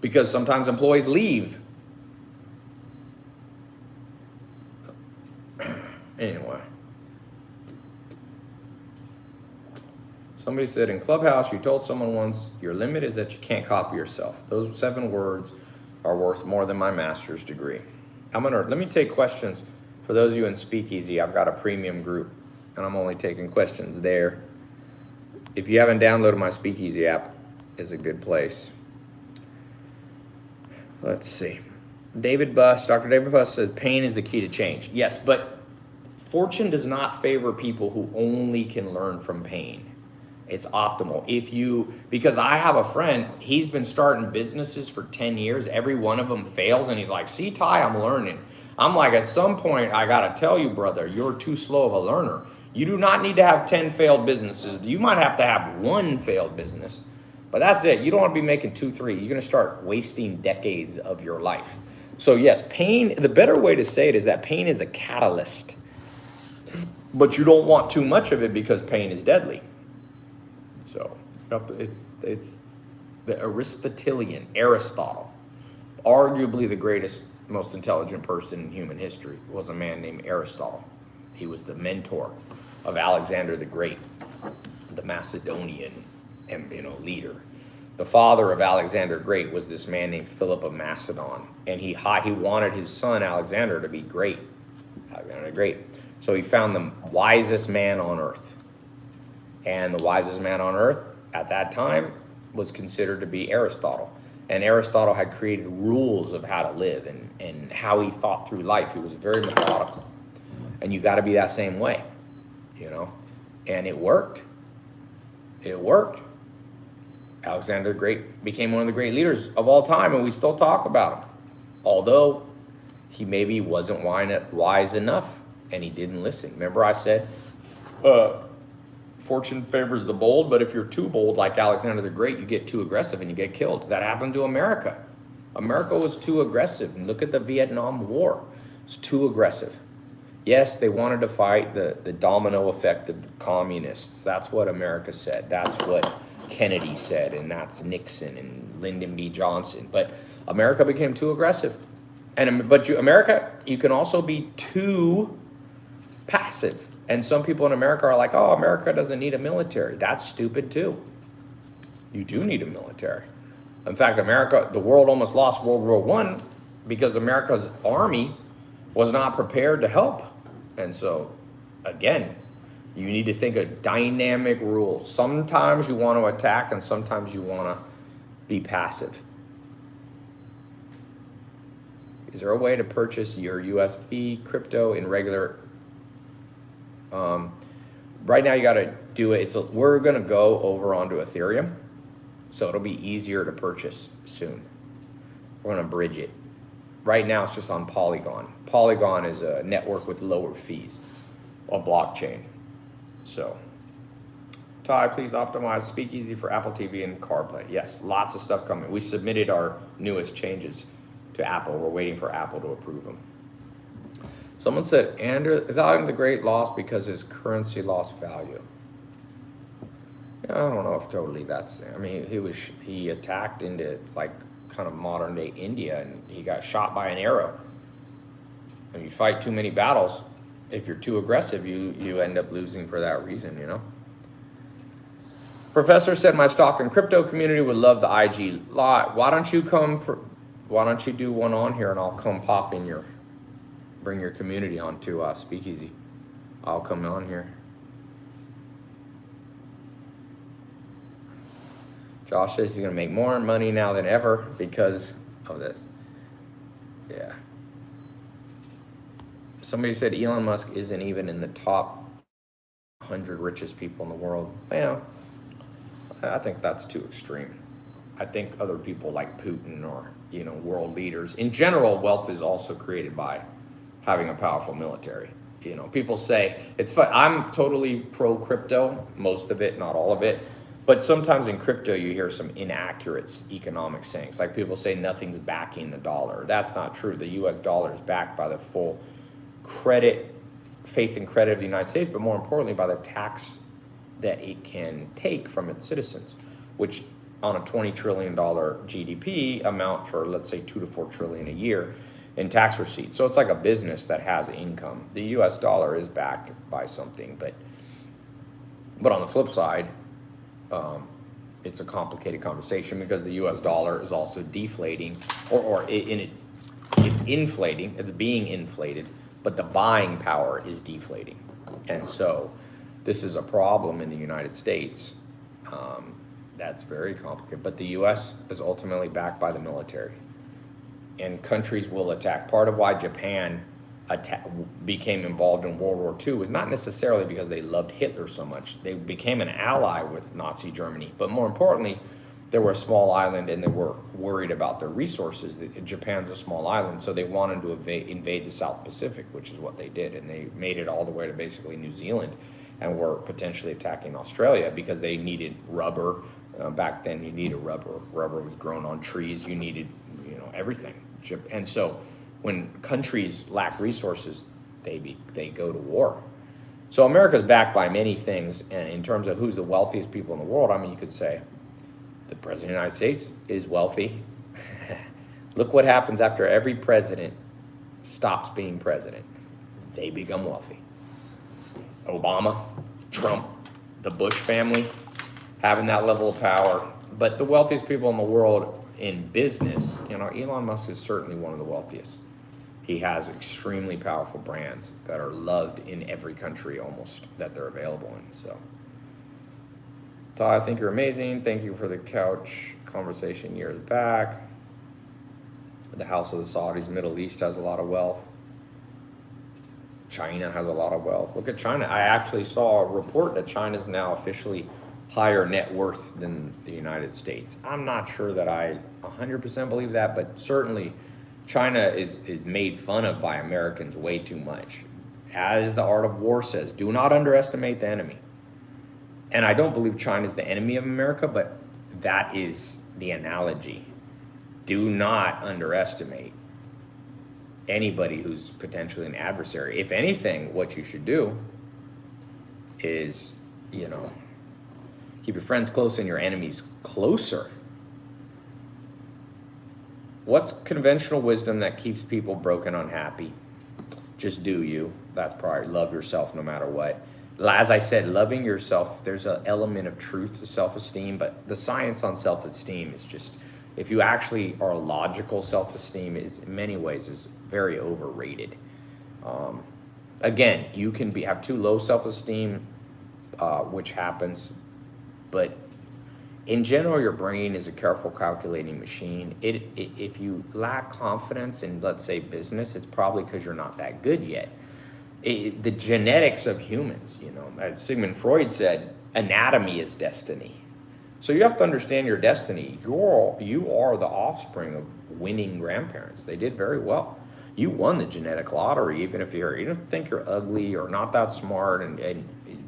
because sometimes employees leave. Anyway. Somebody said in Clubhouse, you told someone once, your limit is that you can't copy yourself. Those 7 words are worth more than my master's degree. Let me take questions. For those of you in Speakeasy, I've got a premium group, and I'm only taking questions there. If you haven't downloaded my Speakeasy app, it's a good place. Let's see. Dr. David Buss says, pain is the key to change. Yes, but fortune does not favor people who only can learn from pain. It's optimal. Because I have a friend, he's been starting businesses for 10 years. Every one of them fails. And he's like, see, Ty, I'm learning. I'm like, at some point, I got to tell you, brother, you're too slow of a learner. You do not need to have 10 failed businesses. You might have to have 1 failed business. But that's it. You don't want to be making 2, 3. You're going to start wasting decades of your life. So yes, pain, the better way to say it is that pain is a catalyst. But you don't want too much of it because pain is deadly. So it's the Aristotelian, Aristotle, arguably the greatest, most intelligent person in human history, was a man named Aristotle. He was the mentor of Alexander the Great, the Macedonian leader. The father of Alexander the Great was this man named Philip of Macedon, and he wanted his son Alexander to be great, Alexander the Great. So he found the wisest man on earth, and the wisest man on earth at that time was considered to be Aristotle. And Aristotle had created rules of how to live and how he thought through life. He was very methodical, and you got to be that same way, and it worked. It worked. Alexander the Great became one of the great leaders of all time, and we still talk about him. Although he maybe wasn't wise enough, and he didn't listen. Remember I said, fortune favors the bold, but if you're too bold like Alexander the Great, you get too aggressive and you get killed. That happened to America. America was too aggressive. And look at the Vietnam War. It's too aggressive. Yes, they wanted to fight the domino effect of the communists. That's what America said. That's what Kennedy said, and that's Nixon and Lyndon B. Johnson. But America became too aggressive. America, you can also be too passive. And some people in America are like, oh, America doesn't need a military. That's stupid too. You do need a military. In fact, the world almost lost World War I because America's army was not prepared to help. And so, again, you need to think of dynamic rules. Sometimes you want to attack and sometimes you want to be passive. Is there a way to purchase your USP crypto in regular? Right now you got to do it. We're going to go over onto Ethereum, so it'll be easier to purchase soon. We're going to bridge it. Right now it's just on Polygon. Polygon is a network with lower fees on blockchain. So, Ty, please optimize Speakeasy for Apple TV and CarPlay. Yes, lots of stuff coming. We submitted our newest changes to Apple. We're waiting for Apple to approve them. Someone said, is Alexander the Great lost because his currency lost value? Yeah, I don't know if totally that's, he attacked into like kind of modern day India and he got shot by an arrow. And you fight too many battles, if you're too aggressive, you end up losing for that reason, Professor said my stock and crypto community would love the IG lot. Why don't you do one on here and I'll come pop in bring your community on to Speakeasy. I'll come on here. Josh says he's gonna make more money now than ever because of this. Yeah. Somebody said Elon Musk isn't even in the top 100 richest people in the world. Well, I think that's too extreme. I think other people like Putin or, world leaders. In general, wealth is also created by having a powerful military. People say, it's fun. I'm totally pro crypto, most of it, not all of it. But sometimes in crypto, you hear some inaccurate economic sayings. Like people say nothing's backing the dollar. That's not true. The US dollar is backed by the full faith and credit of the United States, but more importantly by the tax that it can take from its citizens, which on a $20 trillion GDP amount for, let's say, 2 to 4 trillion a year in tax receipts. So it's like a business that has income. The US dollar is backed by something, but on the flip side, it's a complicated conversation because the US dollar is also deflating, it's inflating, it's being inflated, but the buying power is deflating. And so this is a problem in the United States. That's very complicated, but the US is ultimately backed by the military. And countries will attack. Part of why Japan became involved in World War II was not necessarily because they loved Hitler so much. They became an ally with Nazi Germany. But more importantly, they were a small island and they were worried about their resources. Japan's a small island, so they wanted to invade the South Pacific, which is what they did. And they made it all the way to basically New Zealand and were potentially attacking Australia because they needed rubber, Back then, you needed rubber. Rubber was grown on trees. You needed, everything. And so, when countries lack resources, they go to war. So America's backed by many things, and in terms of who's the wealthiest people in the world, I mean, you could say the President of the United States is wealthy. Look what happens after every president stops being president. They become wealthy. Obama, Trump, the Bush family, having that level of power. But the wealthiest people in the world in business, Elon Musk is certainly one of the wealthiest. He has extremely powerful brands that are loved in every country almost that they're available in. So, Todd, I think you're amazing. Thank you for the couch conversation years back. The House of the Saudis, Middle East has a lot of wealth. China has a lot of wealth. Look at China. I actually saw a report that China is now officially higher net worth than the United States. I'm not sure that I 100% believe that, but certainly China is made fun of by Americans way too much. As the Art of War says, do not underestimate the enemy. And I don't believe China is the enemy of America, but that is the analogy. Do not underestimate anybody who's potentially an adversary. If anything, what you should do is, keep your friends close and your enemies closer. What's conventional wisdom that keeps people broken, unhappy? Just do you. That's probably love yourself no matter what. As I said, loving yourself, there's an element of truth to self-esteem, but the science on self-esteem is just, if you actually are logical, self-esteem is in many ways is very overrated. Again, you can have too low self-esteem, which happens, but in general, your brain is a careful calculating machine. If you lack confidence in, let's say, business, it's probably because you're not that good yet. The genetics of humans, as Sigmund Freud said, anatomy is destiny. So you have to understand your destiny. You are the offspring of winning grandparents. They did very well. You won the genetic lottery, even if you don't think you're ugly or not that smart,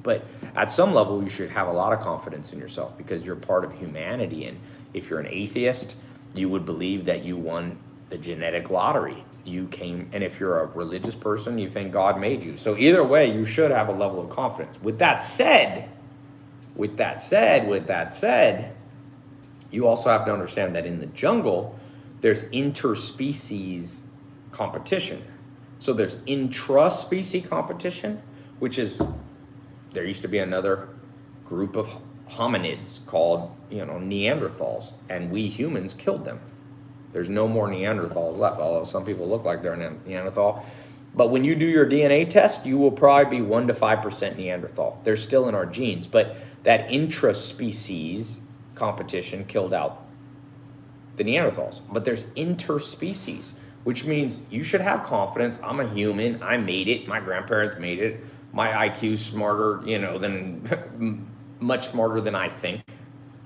but at some level, you should have a lot of confidence in yourself because you're part of humanity. And if you're an atheist, you would believe that you won the genetic lottery. And if you're a religious person, you think God made you. So either way, you should have a level of confidence. With that said, you also have to understand that in the jungle, there's interspecies competition. So there's intraspecies competition, which is, there used to be another group of hominids called, Neanderthals, and we humans killed them. There's no more Neanderthals left, although some people look like they're a Neanderthal. But when you do your DNA test, you will probably be 1 to 5% Neanderthal. They're still in our genes, but that intraspecies competition killed out the Neanderthals. But there's interspecies, which means you should have confidence. I'm a human. I made it. My grandparents made it. My IQ's smarter, than much smarter than I think.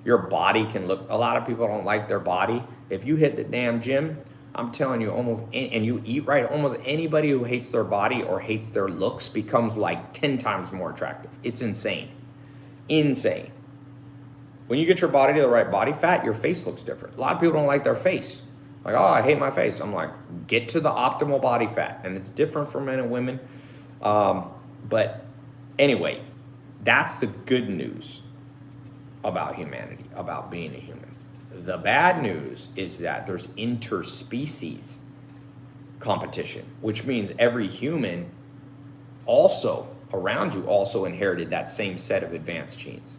Your body can look, a lot of people don't like their body. If you hit the damn gym, I'm telling you, and you eat right, almost anybody who hates their body or hates their looks becomes like 10 times more attractive. It's insane. Insane. When you get your body to the right body fat, your face looks different. A lot of people don't like their face. Like, oh, I hate my face. I'm like, get to the optimal body fat. And it's different for men and women. But anyway, that's the good news about humanity, about being a human. The bad news is that there's interspecies competition, which means every human also around you also inherited that same set of advanced genes.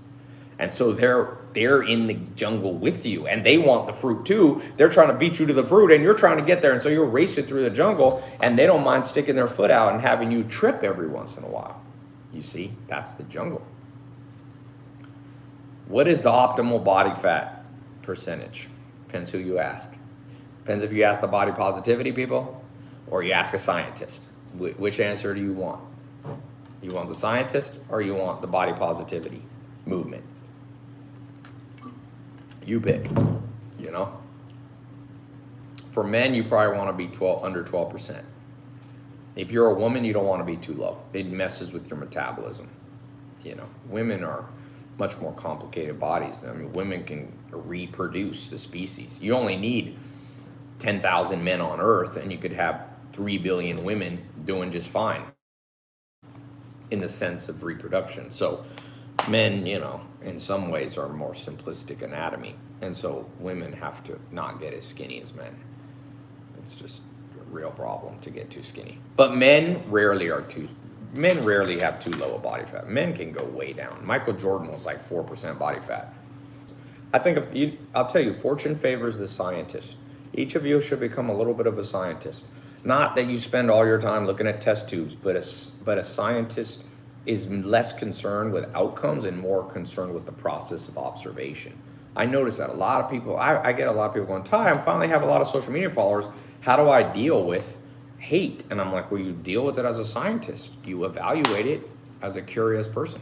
And so they're in the jungle with you, and they want the fruit too. They're trying to beat you to the fruit, and you're trying to get there. And so you're racing through the jungle, and they don't mind sticking their foot out and having you trip every once in a while. You see, that's the jungle. What is the optimal body fat percentage? Depends who you ask. Depends if you ask the body positivity people or you ask a scientist. Which answer do you want? You want the scientist or you want the body positivity movement? You pick, For men, you probably want to be under 12%. If you're a woman, you don't want to be too low. It messes with your metabolism. Women are much more complicated bodies. I mean, women can reproduce the species. You only need 10,000 men on Earth, and you could have 3 billion women doing just fine in the sense of reproduction. So men, you know, in some ways are more simplistic anatomy. And so women have to not get as skinny as men. It's just a real problem to get too skinny. But men rarely have too low a body fat. Men can go way down. Michael Jordan was like 4% body fat. I think I'll tell you, fortune favors the scientist. Each of you should become a little bit of a scientist. Not that you spend all your time looking at test tubes, but a scientist is less concerned with outcomes and more concerned with the process of observation. I notice that a lot of people, I get a lot of people going, Ty, I finally have a lot of social media followers. How do I deal with hate? And I'm like, well, you deal with it as a scientist. You evaluate it as a curious person.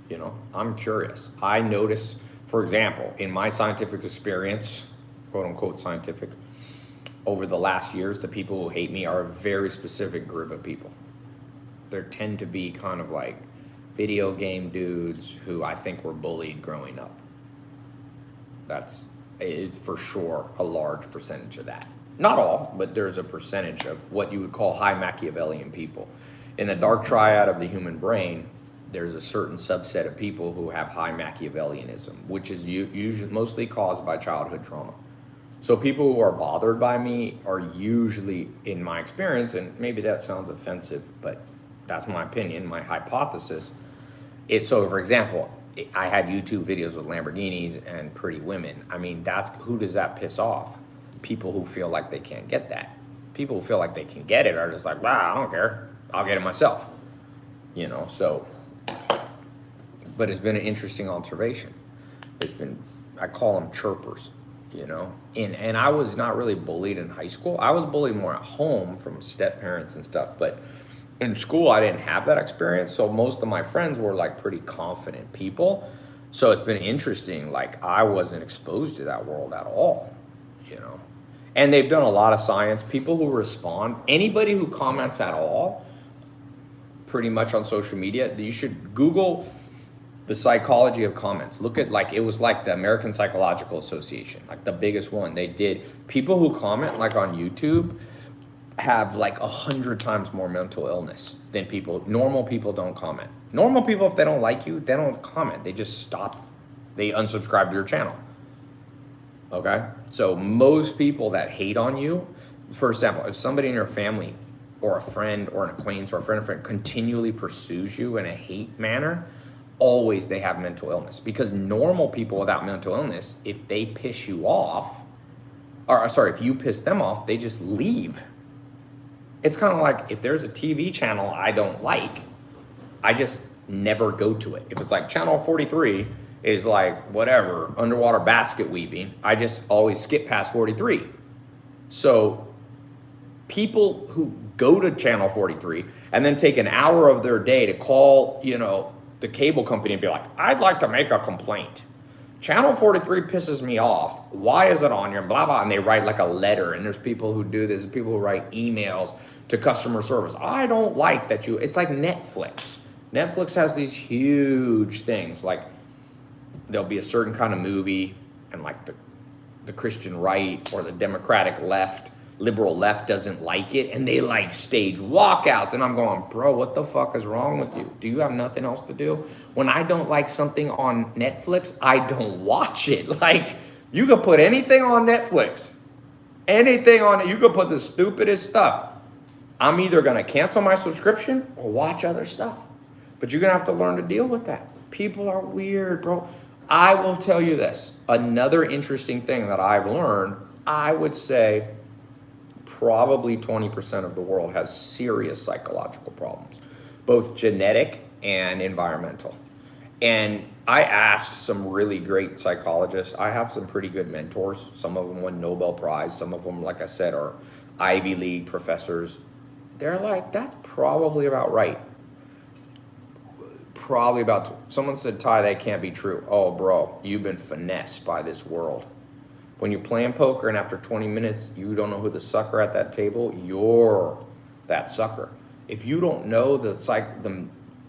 You know, I'm curious. I notice, for example, in my scientific experience, quote unquote scientific, over the last years, the people who hate me are a very specific group of people. There tend to be kind of like video game dudes who I think were bullied growing up. Is for sure a large percentage of that. Not all, but there's a percentage of what you would call high Machiavellian people. In the dark triad of the human brain, there's a certain subset of people who have high Machiavellianism, which is usually mostly caused by childhood trauma. So people who are bothered by me are usually, in my experience, and maybe that sounds offensive, but that's my opinion, my hypothesis. So for example, I have YouTube videos with Lamborghinis and pretty women. I mean, who does that piss off? People who feel like they can't get that. People who feel like they can get it are just like, wow, I don't care. I'll get it myself. You know, so, but it's been an interesting observation. I call them chirpers, you know, and I was not really bullied in high school. I was bullied more at home from step parents and stuff, but in school, I didn't have that experience, so most of my friends were like pretty confident people. So it's been interesting, like I wasn't exposed to that world at all, you know. And they've done a lot of science. People who respond, anybody who comments at all, pretty much on social media, you should Google the psychology of comments. Look at it was like the American Psychological Association, like the biggest one. They did, people who comment like on YouTube have like 100 times more mental illness than normal people don't comment. Normal people, if they don't like you, they don't comment. They just stop. They unsubscribe to your channel. Okay? So most people that hate on you, for example, if somebody in your family or a friend or an acquaintance or a friend continually pursues you in a hate manner, always they have mental illness. Because normal people without mental illness, if they piss you off, if you piss them off, they just leave. It's kind of like if there's a TV channel I don't like, I just never go to it. If it's like channel 43 is like whatever, underwater basket weaving, I just always skip past 43. So people who go to channel 43 and then take an hour of their day to call, you know, the cable company and be like, I'd like to make a complaint. Channel 43 pisses me off. Why is it on here? Blah, blah. And they write like a letter. And there's people who do this. People who write emails to customer service. I don't like that it's like Netflix. Netflix has these huge things. Like there'll be a certain kind of movie and like the Christian right or the Democratic left, liberal left doesn't like it. And they like stage walkouts. And I'm going, bro, what the fuck is wrong with you? Do you have nothing else to do? When I don't like something on Netflix, I don't watch it. Like you could put anything on Netflix. Anything on it. You could put the stupidest stuff. I'm either going to cancel my subscription or watch other stuff. But you're going to have to learn to deal with that. People are weird, bro. I will tell you this. Another interesting thing that I've learned, I would say probably 20% of the world has serious psychological problems, both genetic and environmental. And I asked some really great psychologists. I have some pretty good mentors. Some of them won Nobel Prize. Some of them, like I said, are Ivy League professors. They're like, that's probably about right. Someone said, Ty, that can't be true. Oh, bro, you've been finessed by this world. When you're playing poker and after 20 minutes, you don't know who the sucker at that table, you're that sucker. If you don't know the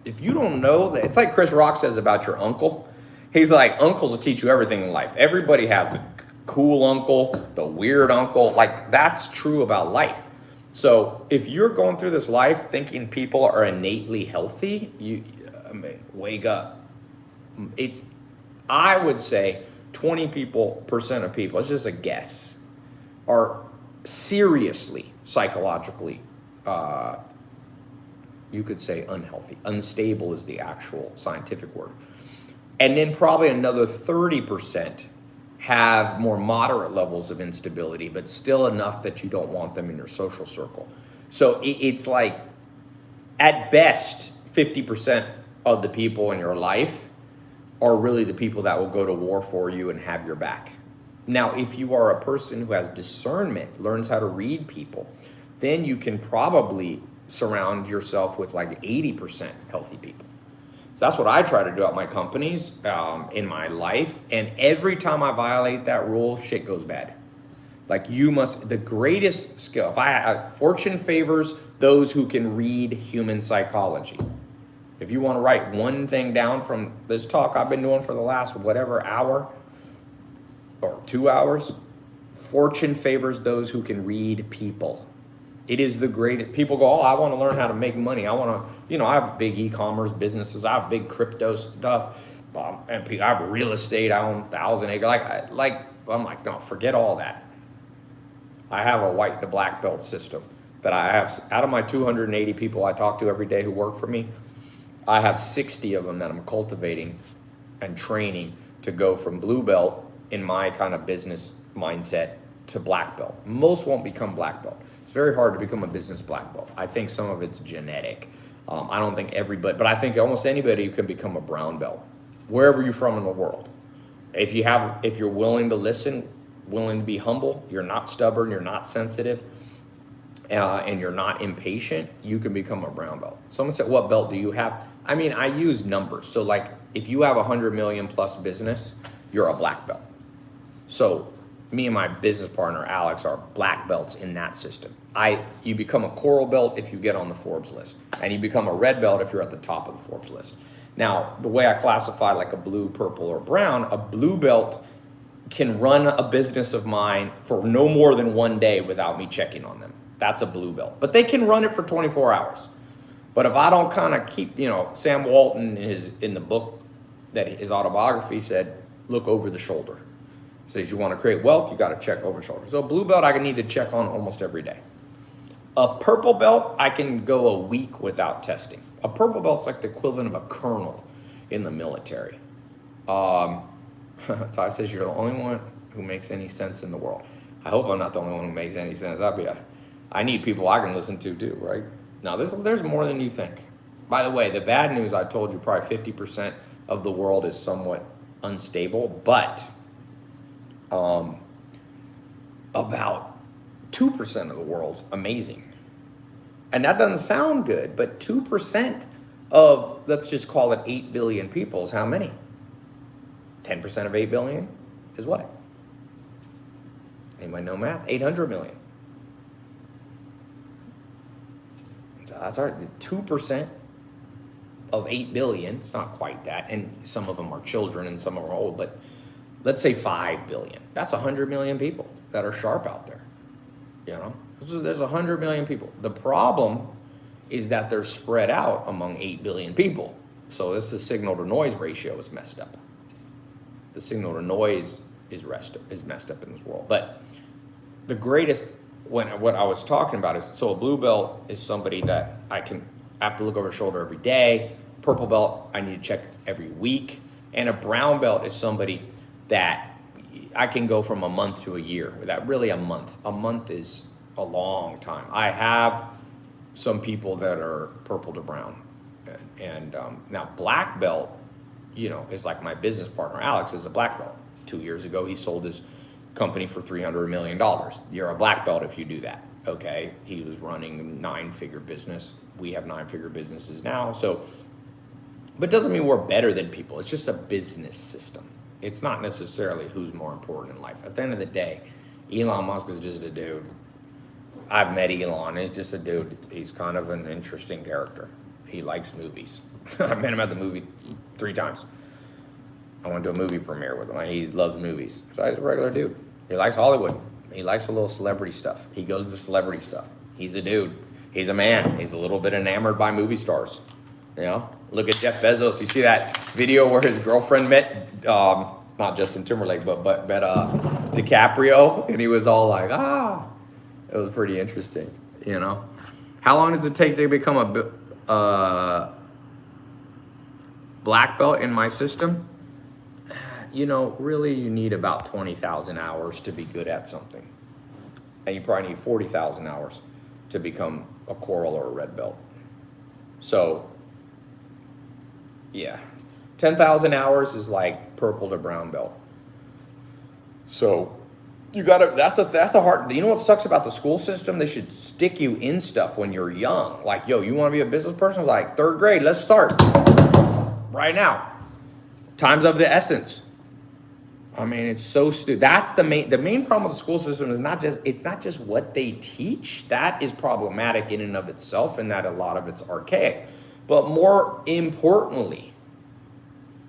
if you don't know that, it's like Chris Rock says about your uncle. He's like, uncles will teach you everything in life. Everybody has the cool uncle, the weird uncle. Like, that's true about life. So if you're going through this life thinking people are innately healthy, wake up. I would say 20% of people, it's just a guess, are seriously psychologically, you could say unhealthy. Unstable is the actual scientific word. And then probably another 30% have more moderate levels of instability, but still enough that you don't want them in your social circle. So it's like, at best, 50% of the people in your life are really the people that will go to war for you and have your back. Now, if you are a person who has discernment, learns how to read people, then you can probably surround yourself with like 80% healthy people. So that's what I try to do at my companies, in my life. And every time I violate that rule, shit goes bad. Like, the greatest skill, fortune favors those who can read human psychology. If you want to write one thing down from this talk I've been doing for the last whatever hour or 2 hours, fortune favors those who can read people. It is the greatest. People go, oh, I want to learn how to make money. I want to, I have big e-commerce businesses. I have big crypto stuff. And I have real estate. I own 1,000 acres. I'm like, no, forget all that. I have a white to black belt system that I have. Out of my 280 people I talk to every day who work for me, I have 60 of them that I'm cultivating and training to go from blue belt in my kind of business mindset to black belt. Most won't become black belt. It's very hard to become a business black belt. I think some of it's genetic. I don't think everybody, but I think almost anybody can become a brown belt, wherever you're from in the world. If you're willing to listen, willing to be humble, you're not stubborn, you're not sensitive, and you're not impatient, you can become a brown belt. Someone said, what belt do you have? I mean, I use numbers. So like, if you have 100 million plus business, you're a black belt. So me and my business partner, Alex, are black belts in that system. You become a coral belt if you get on the Forbes list, and you become a red belt if you're at the top of the Forbes list. Now, the way I classify like a blue, purple, or brown, a blue belt can run a business of mine for no more than 1 day without me checking on them. That's a blue belt. But they can run it for 24 hours. But if I don't kind of keep, Sam Walton in the book, that his autobiography said, look over the shoulder. He says you want to create wealth, you got to check over the shoulder. So a blue belt I need to check on almost every day. A purple belt, I can go a week without testing. A purple belt's like the equivalent of a colonel in the military. Ty says you're the only one who makes any sense in the world. I hope I'm not the only one who makes any sense. I need people I can listen to too, right? Now, there's more than you think. By the way, the bad news, I told you, probably 50% of the world is somewhat unstable, but about 2% of the world's amazing. And that doesn't sound good, but 2% of, let's just call it 8 billion people is how many? 10% of 8 billion is what? Anybody know math? 800 million. That's our 2% of 8 billion. It's not quite that. And some of them are children and some are old, but let's say 5 billion. That's 100 million people that are sharp out there. There's 100 million people. The problem is that they're spread out among 8 billion people. So the signal to noise ratio is messed up. The signal to noise is messed up in this world. But the greatest, what I was talking about is, so a blue belt is somebody that I have to look over the shoulder every day. Purple belt, I need to check every week. And a brown belt is somebody that I can go from a month to a year without really a month. A month is a long time. I have some people that are purple to brown. And now black belt, is like my business partner, Alex, is a black belt. 2 years ago, he sold his company for $300 million. You're a black belt if you do that, okay? He was running a 9-figure business. We have 9-figure businesses now. But it doesn't mean we're better than people. It's just a business system. It's not necessarily who's more important in life. At the end of the day, Elon Musk is just a dude. I've met Elon. He's just a dude. He's kind of an interesting character. He likes movies. I met him at the movie 3 times. I went to a movie premiere with him. He loves movies. So he's a regular dude. He likes Hollywood. He likes a little celebrity stuff. He goes to celebrity stuff. He's a dude. He's a man. He's a little bit enamored by movie stars. You know, look at Jeff Bezos. You see that video where his girlfriend met, not Justin Timberlake, but DiCaprio, and he was all like, ah. It was pretty interesting, you know. How long does it take to become a black belt in my system? You know, really you need about 20,000 hours to be good at something. And you probably need 40,000 hours to become a coral or a red belt. So, yeah. 10,000 hours is like purple to brown belt. So, you gotta, that's a hard, you know what sucks about the school system? They should stick you in stuff when you're young. Like, yo, you wanna be a business person? Like, 3rd grade, let's start. Right now. Time's of the essence. I mean, it's so stupid. That's the main problem with the school system is it's not just what they teach. That is problematic in and of itself, and that a lot of it's archaic. But more importantly,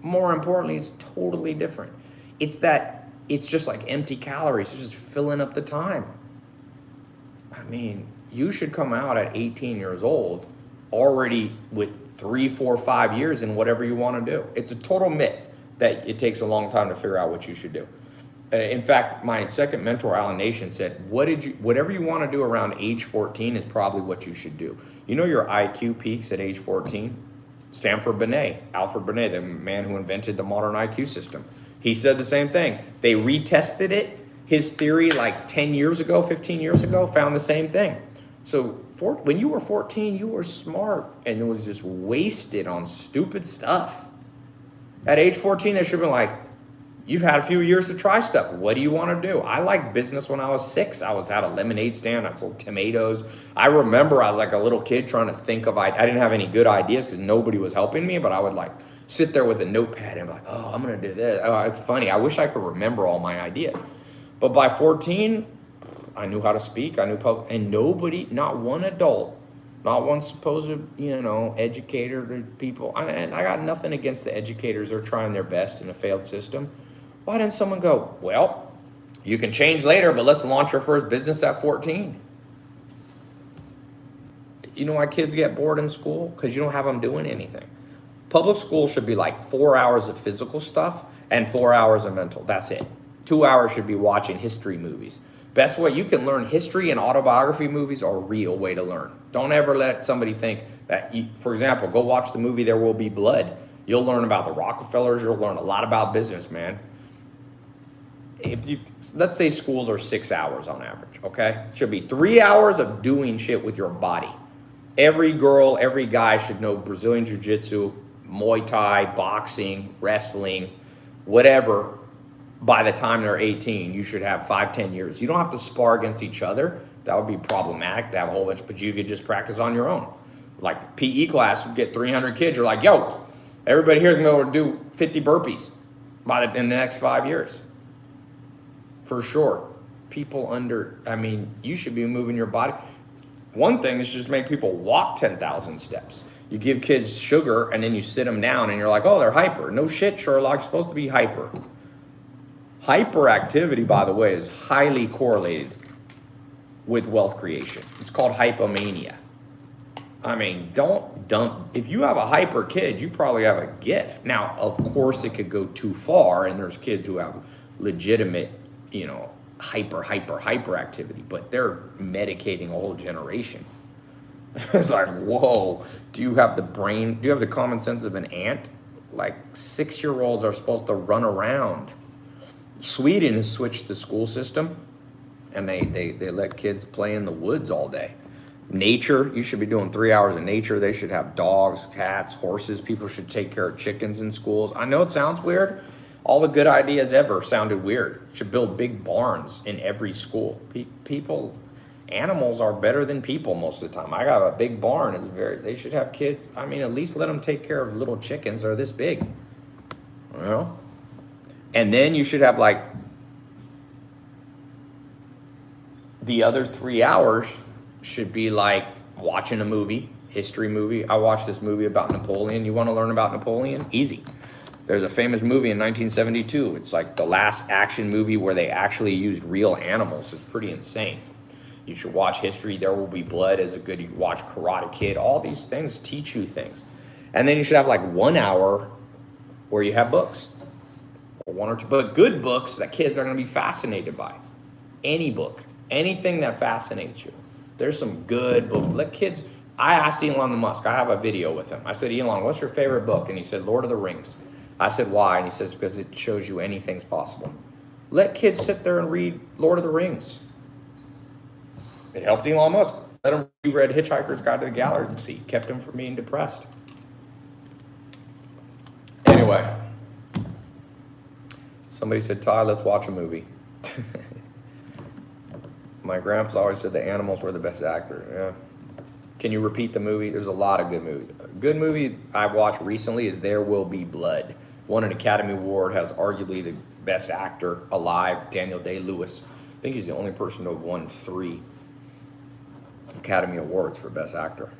it's totally different. It's just like empty calories. It's just filling up the time. I mean, you should come out at 18 years old already with 3, 4, 5 years in whatever you want to do. It's a total myth that it takes a long time to figure out what you should do. In fact, my second mentor, Alan Nation, said, whatever you want to do around age 14 is probably what you should do. You know your IQ peaks at age 14? Alfred Binet, the man who invented the modern IQ system. He said the same thing. They retested it. His theory like 10 years ago, 15 years ago, found the same thing. So when you were 14, you were smart and it was just wasted on stupid stuff. At age 14, they should have been like, you've had a few years to try stuff. What do you want to do? I liked business when I was 6. I was at a lemonade stand. I sold tomatoes. I remember I was like a little kid trying to think of, I didn't have any good ideas because nobody was helping me, but I would like sit there with a notepad and be like, oh, I'm going to do this. Oh, it's funny. I wish I could remember all my ideas. But by 14, I knew how to speak. I knew public, and nobody, not one adult, not one supposed, educator, people. And I got nothing against the educators. They're trying their best in a failed system. Why didn't someone go, well, you can change later, but let's launch your first business at 14? You know why kids get bored in school? Because you don't have them doing anything. Public school should be like 4 hours of physical stuff and 4 hours of mental. That's it. 2 hours should be watching history movies. Best way you can learn history and autobiography movies are a real way to learn. Don't ever let somebody think that, for example, go watch the movie There Will Be Blood. You'll learn about the Rockefellers. You'll learn a lot about business, man. Let's say schools are 6 hours on average, okay? It should be 3 hours of doing shit with your body. Every girl, every guy should know Brazilian Jiu-Jitsu, Muay Thai, boxing, wrestling, whatever. By the time they're 18, you should have 5-10 years. You don't have to spar against each other. That would be problematic to have a whole bunch, but you could just practice on your own. Like PE class, you get 300 kids. You're like, yo, everybody here is going to do 50 burpees in the next 5 years. For sure. You should be moving your body. One thing is just make people walk 10,000 steps. You give kids sugar and then you sit them down and you're like, oh, they're hyper. No shit, Sherlock, you're supposed to be hyper. Hyperactivity, by the way, is highly correlated with wealth creation. It's called hypomania. I mean, don't dump. If you have a hyper kid, you probably have a gift. Now, of course, it could go too far, and there's kids who have legitimate, hyper activity, but they're medicating a whole generation. It's like, whoa, do you have the common sense of an ant? Like 6-year-olds are supposed to run around. Sweden has switched the school system, and they let kids play in the woods all day. Nature, you should be doing 3 hours of nature. They should have dogs, cats, horses. People should take care of chickens in schools. I know it sounds weird. All the good ideas ever sounded weird. Should build big barns in every school. Animals are better than people most of the time. I got a big barn. They should have kids. I mean, at least let them take care of little chickens that are this big. And then you should have like the other 3 hours should be like watching a movie, history movie. I watched this movie about Napoleon. You want to learn about Napoleon? Easy. There's a famous movie in 1972. It's like the last action movie where they actually used real animals. It's pretty insane. You should watch history. There Will Be Blood is a good, you watch Karate Kid. All these things teach you things. And then you should have like 1 hour where you have books. Or 1 or 2, but good books that kids are going to be fascinated by. Any book, anything that fascinates you. There's some good books. Let kids, I asked Elon Musk, I have a video with him. I said, Elon, what's your favorite book? And he said, Lord of the Rings. I said, why? And he says, because it shows you anything's possible. Let kids sit there and read Lord of the Rings. It helped Elon Musk. Let him read Hitchhiker's Guide to the Galaxy. Kept him from being depressed. Anyway. Somebody said, Ty, let's watch a movie. My grandpa's always said the animals were the best actors. Yeah. Can you repeat the movie? There's a lot of good movies. A good movie I've watched recently is There Will Be Blood. Won an Academy Award, has arguably the best actor alive, Daniel Day-Lewis. I think he's the only person to have won 3 Academy Awards for Best Actor.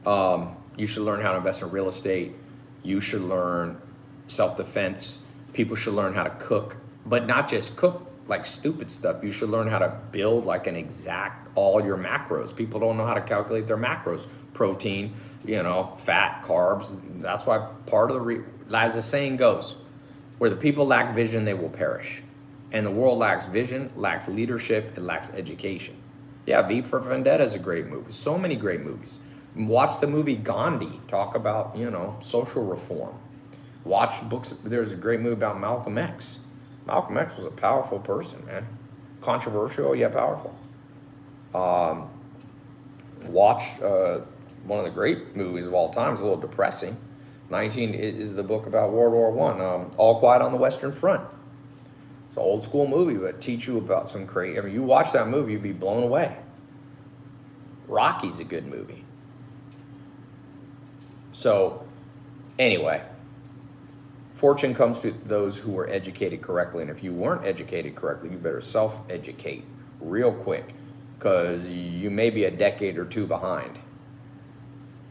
You should learn how to invest in real estate. You should learn self-defense. People should learn how to cook, but not just cook like stupid stuff. You should learn how to build like an exact, all your macros. People don't know how to calculate their macros. Protein, fat, carbs. That's why part of as the saying goes, where the people lack vision, they will perish. And the world lacks vision, lacks leadership, and lacks education. Yeah, V for Vendetta is a great movie. So many great movies. Watch the movie Gandhi, talk about, social reform. Watch books. There's a great movie about Malcolm X. Malcolm X was a powerful person, man. Controversial, yet powerful. Watch one of the great movies of all time. It's a little depressing. 19 is the book about World War I. All Quiet on the Western Front. It's an old school movie, but teach you about some crazy. You watch that movie, you'd be blown away. Rocky's a good movie. So, anyway. Fortune comes to those who were educated correctly. And if you weren't educated correctly, you better self-educate real quick, because you may be a decade or 2 behind.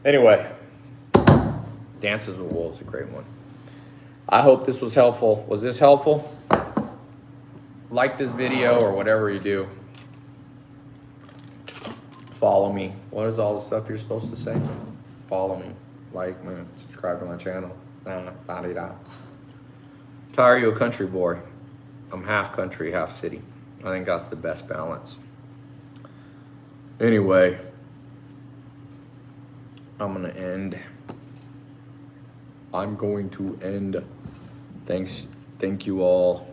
Anyway, Dances with Wolves is a great one. I hope this was helpful. Was this helpful? Like this video or whatever you do. Follow me. What is all the stuff you're supposed to say? Follow me. Like me. Subscribe to my channel. Ty, are you a country boy? I'm half country, half city. I think that's the best balance. Anyway, I'm going to end. Thank you all.